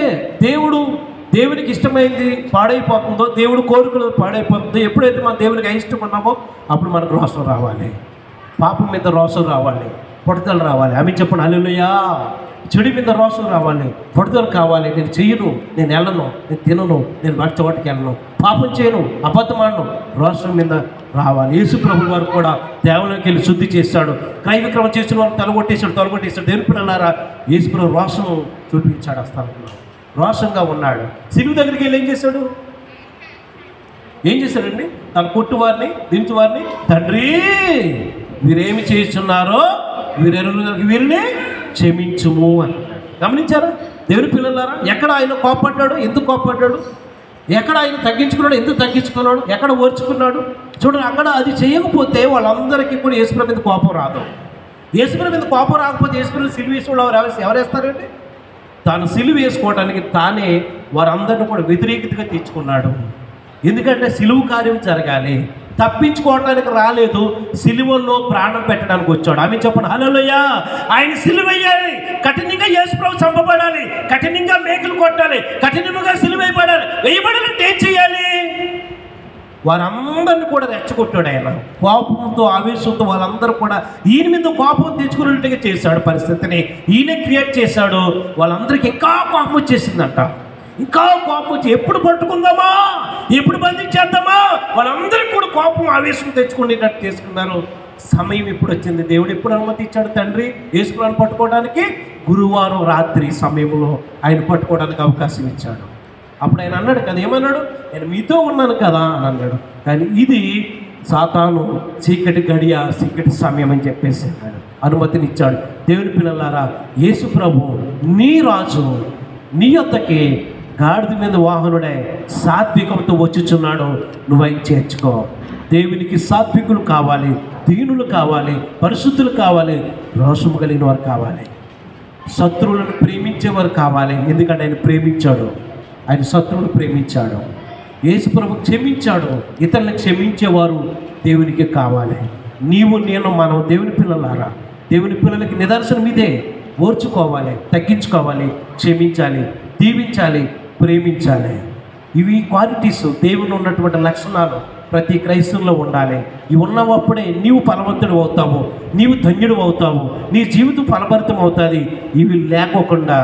దేవునికి ఇష్టమైంది పాడైపోతుందో, దేవుడు కోరికలు పాడైపోతుందో, ఎప్పుడైతే మన దేవునికి అయిష్టం ఉన్నామో అప్పుడు మనకు రోషం రావాలి. పాపం మీద రోషం రావాలి, పడుదల రావాలి. ఆమె చెప్పండి, హల్లెలూయా. చెడు మీద రోషం రావాలి, పడుదల కావాలి. నేను చెయ్యను, నేను వెళ్ళను, నేను తినను, నేను వాటి చోటికి వెళ్ళను, పాపం చేయను, అబద్ధం ఆడను. రోషం మీద రావాలి. యేసు ప్రభువు వారు కూడా దేవాలయంకి వెళ్ళి శుద్ధి చేశాడు. క్రయ విక్రమం చేసిన వారు తొలగొట్టేశాడు. దేవుని పిల్లలారా, యేసు ప్రభు రోషం చూపించాడు. ఆ స్థలంలో రోషంగా ఉన్నాడు. సిలువ దగ్గరికి వెళ్ళి ఏం చేశాడు? ఏం చేశాడండి? తన కొట్టు వారిని, దించు వారిని, తండ్రి వీరేమి చేస్తున్నారో వీరిని క్షమించుము అని. గమనించారా దేవుని పిల్లలారా? ఎక్కడ ఆయన కోపడ్డాడు? ఎందుకు కోపడ్డాడు? ఎక్కడ ఆయన తగ్గించుకున్నాడు? ఎందుకు తగ్గించుకున్నాడు? ఎక్కడ ఓర్చుకున్నాడు? చూడండి, అక్కడ అది చేయకపోతే వాళ్ళందరికీ కూడా యేసుప్రభు మీద కోపం రాదు. యేసుప్రభు మీద కోపం రాకపోతే యేసుప్రభు సిలువ వేసుకోవడం ఎవరేస్తారండి? తాను సిలువ వేసుకోవడానికి తానే వారందరిని కూడా వ్యతిరేకతగా తెచ్చుకున్నాడు. ఎందుకంటే సిలువ కార్యం జరగాలి, తప్పించుకోవడానికి రాలేదు, సిలువలో ప్రాణం పెట్టడానికి వచ్చాడు. ఆమె చెప్పండి, హల్లెలూయా. ఆయన సిలువ వేయాలి, కఠినంగా యేసుప్రభు చంపబడాలి, కఠినంగా మేకులు కొట్టాలి, కఠినంగా సిలువ వేయబడాలి. వేయబడాలంటే ఏం చేయాలి? వారందరిని కూడా రెచ్చగొట్టాడు ఆయన. కోపంతో ఆవేశంతో వాళ్ళందరూ కూడా ఈయన మీద కోపం తెచ్చుకున్నట్టుగా చేశాడు పరిస్థితిని. ఈయన క్రియేట్ చేశాడు. వాళ్ళందరికీ ఇంకా కోపం వచ్చేసిందంట. ఇంకా కోపం వచ్చి ఎప్పుడు పట్టుకుందామా, ఎప్పుడు బంధించేద్దామా, వాళ్ళందరికీ కూడా కోపం ఆవేశం తెచ్చుకునేటట్టు చేసుకున్నారు. సమయం ఎప్పుడు వచ్చింది? దేవుడు ఎప్పుడు అనుమతి ఇచ్చాడు తండ్రి యేసుప్రభువుని పట్టుకోవడానికి? గురువారం రాత్రి సమయంలో ఆయన పట్టుకోవడానికి అవకాశం ఇచ్చాడు. అప్పుడు ఆయన అన్నాడు కదా, ఏమన్నాడు? నేను మీతో ఉన్నాను కదా అని అన్నాడు. కానీ ఇది సాతాను చీకటి గడియ, చీకటి సమయం అని చెప్పేసి అన్నాడు, అనుమతినిచ్చాడు. దేవుని పిల్లలారా, యేసు ప్రభు నీ రాజు నీ యొద్దకి గాడిద మీద వాహనుడై సాత్వికంతో వచ్చుచున్నాడు. నువ్వు ఆయన చేర్చుకో. దేవునికి సాత్వికులు కావాలి, దీనులు కావాలి, పరిశుద్ధులు కావాలి, రోషము కలిగిన వారు కావాలి, శత్రువులను ప్రేమించేవారు కావాలి. ఎందుకంటే ఆయన ప్రేమించాడు, ఆయన శత్రువులను ప్రేమించాడు. యేసు ప్రభు క్షమించాడు. ఇతరులను క్షమించేవారు దేవునికి కావాలి. నీవు నేను మనం దేవుని పిల్లలారా, దేవుని పిల్లలకి నిదర్శనం ఇదే. ఓర్చుకోవాలి, తగ్గించుకోవాలి, క్షమించాలి, దీవించాలి, ప్రేమించాలి. ఇవి క్వాలిటీస్, దేవుని ఉన్నటువంటి లక్షణాలు ప్రతి క్రైస్తవుల్లో ఉండాలి. ఇవి ఉన్నప్పుడే నీవు ఫలవంతుడు అవుతావు, నీవు ధన్యుడు అవుతావు, నీ జీవితం ఫలభరితం అవుతుంది. ఇవి లేకోకుండా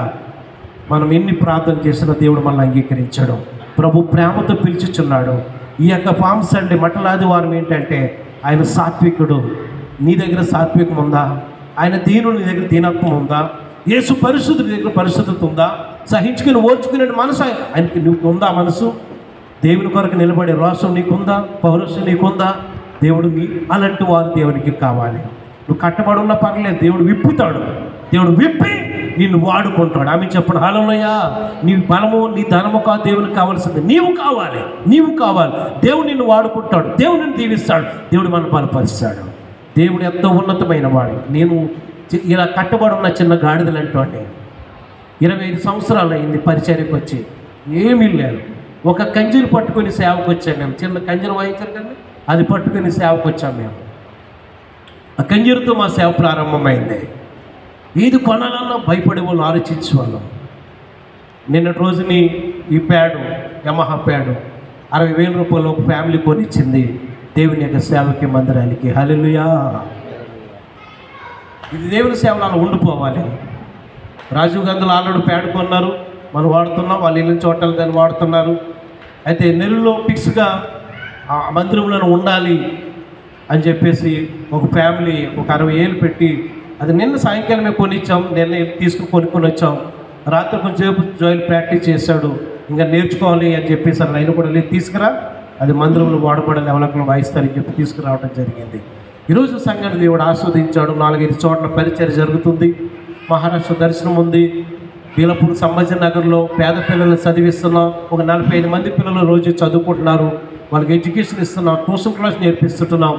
మనం ఎన్ని ప్రార్థన చేసినా దేవుడు మనల్ని అంగీకరించాడు. ప్రభు ప్రేమతో పిలుచుచున్నాడు. ఈ యొక్క పామ్ సండే మట్టలాదివారం ఏంటంటే ఆయన సాత్వికుడు. నీ దగ్గర సాత్వికం ఉందా? ఆయన దీనుడు, నీ దగ్గర దీనత్వం ఉందా? యేసు పరిశుద్ధుడి దగ్గర పరిశుద్ధత ఉందా? సహించుకుని ఓర్చుకునే మనసు ఆయనకి నీకు ఉందా? మనసు దేవుని కొరకు నిలబడే రోషం నీకుందా? పౌరుషం నీకుందా? దేవుడు అలాంటి వారు దేవునికి కావాలి. నువ్వు కట్టబడి ఉన్న పర్లేదు, దేవుడు విప్పుతాడు. దేవుడు విప్పి నిన్ను వాడుకుంటాడు. ఆమె చెప్పండి హల్లెలూయా. నీ బలము నీ ధనము కాదు దేవునికి కావాల్సింది, నీవు కావాలి, నీవు కావాలి. దేవుడు నిన్ను వాడుకుంటాడు, దేవుడు నిన్ను దీవిస్తాడు, దేవుడు మనం బలపరుస్తాడు. దేవుడు ఎంతో ఉన్నతమైన వాడు. నేను ఇలా కట్టబడి ఉన్న చిన్న గాడిదలు అంటోండి 25 సంవత్సరాలు అయింది పరిచర్యకు వచ్చి. ఏమీ లేదు, ఒక కంజీలు పట్టుకొని సేవకు వచ్చాం మేము. చిన్న కంజీలు వాయించారు కదండి, అది పట్టుకొని సేవకు వచ్చాం మేము. ఆ కంజీలతో మా సేవ ప్రారంభమైంది. ఏది కొనాలన్నా భయపడే వాళ్ళు ఆలోచించేవాళ్ళం. నిన్నటి రోజుని ఈ ప్యాడు, యమహా ప్యాడు 60,000 రూపాయలు ఒక ఫ్యామిలీ కొనిచ్చింది దేవుని యొక్క సేవకి, మందిరానికి. హల్లెలూయా. ఇది దేవుని సేవలు అలా ఉండిపోవాలి. రాజీవ్ గాంధీలో ఆల్రెడీ ప్యాడ్ కొన్నారు, మనం వాడుతున్నాం. వాళ్ళు వెళ్ళిన చోటలు దాన్ని వాడుతున్నారు. అయితే నెలలో ఫిక్స్గా ఆ మందిరంలో ఉండాలి అని చెప్పేసి ఒక ఫ్యామిలీ ఒక 60,000 పెట్టి, అది నిన్న సాయంకాలమే కొనిచ్చాం. నిన్న తీసుకుని కొనుక్కొని వచ్చాం. రాత్రి కొంచెంసేపు జోయిల్ ప్రాక్టీస్ చేశాడు. ఇంకా నేర్చుకోవాలి అని చెప్పేసి ఆయన కూడా లేదు, తీసుకురా, అది మందిరంలో వాడబడాలి, ఎవరికైనా వాయిస్తారని చెప్పి తీసుకురావడం జరిగింది. ఈరోజు సంఘాన్ని దేవుడు ఆస్వాదించాడు. 4-5 చోట్ల పరిచర్య జరుగుతుంది. మహారాష్ట్ర దర్శనం ఉంది. బీలపూర్ సంభాజీ నగర్లో పేద పిల్లలను చదివిస్తున్నాం. ఒక 45 మంది పిల్లలు రోజు చదువుకుంటున్నారు. వాళ్ళకి ఎడ్యుకేషన్ ఇస్తున్నాం, ట్యూషన్ క్లాస్ నేర్పిస్తున్నాం.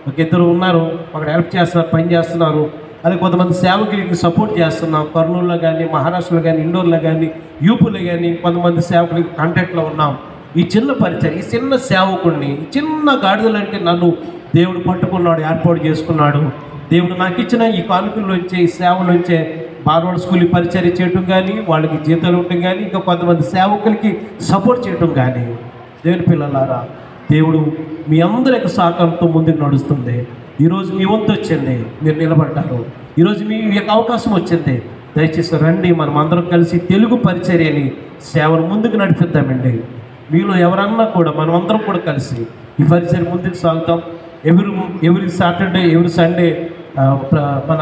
ఒక 2 ఉన్నారు, అక్కడ హెల్ప్ చేస్తున్నారు, పని చేస్తున్నారు. అలాగే కొంతమంది సేవకులకి సపోర్ట్ చేస్తున్నాం. కర్నూలులో కానీ, మహారాష్ట్రలో కానీ, ఇండోర్లో కానీ, యూపీలో కానీ కొంతమంది సేవకులకి కాంటాక్ట్లో ఉన్నాం. ఈ చిన్న పరిచయం, ఈ చిన్న సేవకుడిని, ఈ చిన్న గాడిదలంటే నన్ను దేవుడు పట్టుకున్నాడు, ఏర్పాటు చేసుకున్నాడు. దేవుడు నాకు ఇచ్చిన ఈ కానుకల్లోంచే, ఈ సేవలోంచే బార్వాడ్ స్కూల్ పరిచర్య చేయటం కానీ, వాళ్ళకి జీతాలు ఉండటం కానీ, ఇంకా కొంతమంది సేవకులకి సపోర్ట్ చేయటం కానీ. దేవుని పిల్లలారా, దేవుడు మీ అందరి యొక్క సహకారంతో ముందుకు నడుస్తుంది. ఈరోజు మీ వంతు వచ్చింది, మీరు నిలబడ్డారు. ఈరోజు మీ యొక్క అవకాశం వచ్చింది. దయచేసి రండి, మనం అందరం కలిసి తెలుగు పరిచర్యని సేవను ముందుకు నడిపిద్దామండి. మీలో ఎవరన్నా కూడా మనం అందరం కూడా కలిసి ఈ పరిచర్య ముందుకు సాగుతాం. ఎవ్రీ సాటర్డే, ఎవ్రీ సండే మన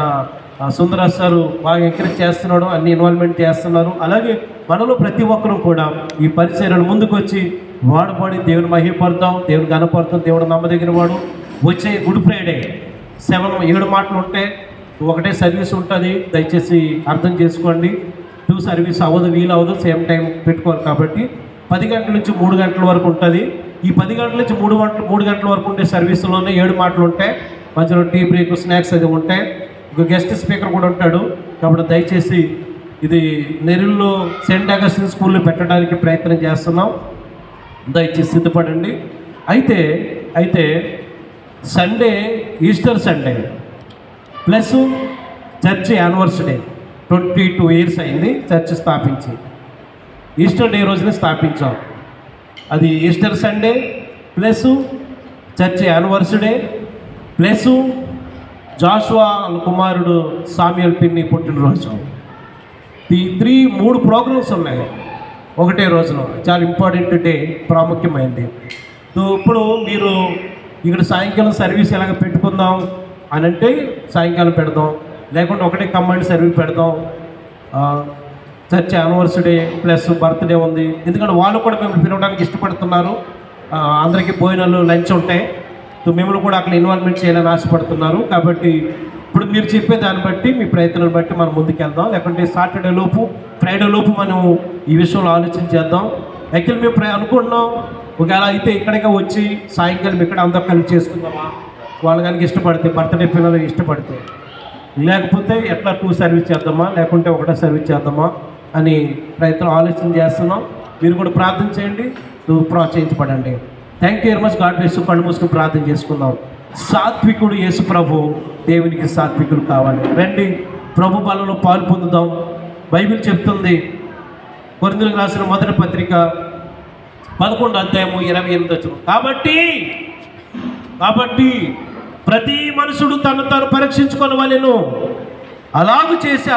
సుందరాజ్ సారు బాగా ఎంకరేజ్ చేస్తున్నాడు, అన్ని ఇన్వాల్వ్మెంట్ చేస్తున్నారు. అలాగే మనలో ప్రతి ఒక్కరూ కూడా ఈ పరిచర్యను ముందుకు వచ్చి వాడబడి దేవుని మహిమపడతాం, దేవుని గణపడతాం. దేవుడు నమ్మదగిన వాడు. వచ్చే గుడ్ ఫ్రైడే 7 మాటలు ఉంటే ఒకటే సర్వీస్ ఉంటుంది. దయచేసి అర్థం చేసుకోండి. 2 సర్వీస్ అవ్వదు, వీలు అవ్వదు, సేమ్ టైం పెట్టుకోవాలి. కాబట్టి 10 గంటల నుంచి 3 గంటల వరకు ఉంటుంది. ఈ 10 గంటల నుంచి 3 గంటల వరకు ఉండే సర్వీసులోనే 7 మాటలు ఉంటాయి. మధ్యలో టీ బ్రేక్, స్నాక్స్ అది ఉంటాయి. ఒక గెస్ట్ స్పీకర్ కూడా ఉంటాడు. కాబట్టి దయచేసి ఇది నెల్లూరులో సెయింట్ అగస్టిన్ స్కూల్లో పెట్టడానికి ప్రయత్నం చేస్తున్నాం. దయచేసి సిద్ధపడండి. అయితే Sunday, Easter Sunday plus church anniversary 22 years అయింది చర్చ్ స్థాపించి. ఈస్టర్ డే రోజున స్థాపించాం. అది Easter Sunday plus church anniversary plus Joshua కుమారుడు సామ్యుయల్ పిన్ని పుట్టినరోజు. ఈ 3 ప్రోగ్రామ్స్ ఉన్నాయి ఒకటే రోజులో. చాలా ఇంపార్టెంట్ డే, ప్రాముఖ్యమైనది. సో ఇప్పుడు మీరు ఇక్కడ సాయంకాలం సర్వీస్ ఎలాగ పెట్టుకుందాం అని అంటే సాయంకాలం పెడదాం, లేకుంటే ఒకటే కంబైన్డ్ సర్వీస్ పెడదాం. చర్చ్ యానివర్సరీ ప్లస్ బర్త్డే ఉంది, ఎందుకంటే వాళ్ళు కూడా మిమ్మల్ని పిలవడానికి ఇష్టపడుతున్నారు. అందరికీ భోజనాలు లంచ్ ఉంటాయి. సో మిమ్మల్ని కూడా అక్కడ ఇన్వాల్వ్మెంట్ చేయాలని ఆశపడుతున్నారు. కాబట్టి ఇప్పుడు మీరు చెప్పే దాన్ని బట్టి మీ ప్రయత్నాన్ని బట్టి మనం ముందుకెళ్దాం. లేకుంటే సాటర్డే లోపు ఫ్రైడే లోపు మనం ఈ విషయంలో ఆలోచించేద్దాం. యాక్చువల్లీ మేము అనుకుంటున్నాం, ఒకవేళ అయితే ఇక్కడికే వచ్చి సాయంకాలం ఇక్కడ అందరూ కలిసి చేసుకుందామా, వాళ్ళు కనుక ఇష్టపడితే, బర్త్డే పిల్లలు ఇష్టపడితే, లేకపోతే ఎట్లా 2 సర్వీస్ చేద్దామా, లేకుంటే ఒకటే సర్వీస్ చేద్దామా అని ప్రయత్నం ఆలోచన చేస్తున్నాం. మీరు కూడా ప్రార్థన చేయండి, ప్రోత్సహించబడండి. Thank you very much. God bless you. కళ్ళు మూసుకుని ప్రార్థన చేసుకుందాం. సాత్వికుడు యేసు ప్రభు, దేవునికి సాత్వికులు కావాలి. రండి ప్రభు బలంలో పాలు పొందుదాం. బైబిల్ చెప్తుంది, కొరింథీయులకు రాసిన మొదటి పత్రిక 11వ అధ్యాయము 28వ వచనం. కాబట్టి ప్రతి మనుషుడు తను తాను పరీక్షించుకొనవలెను, అలాగూ చేశారు.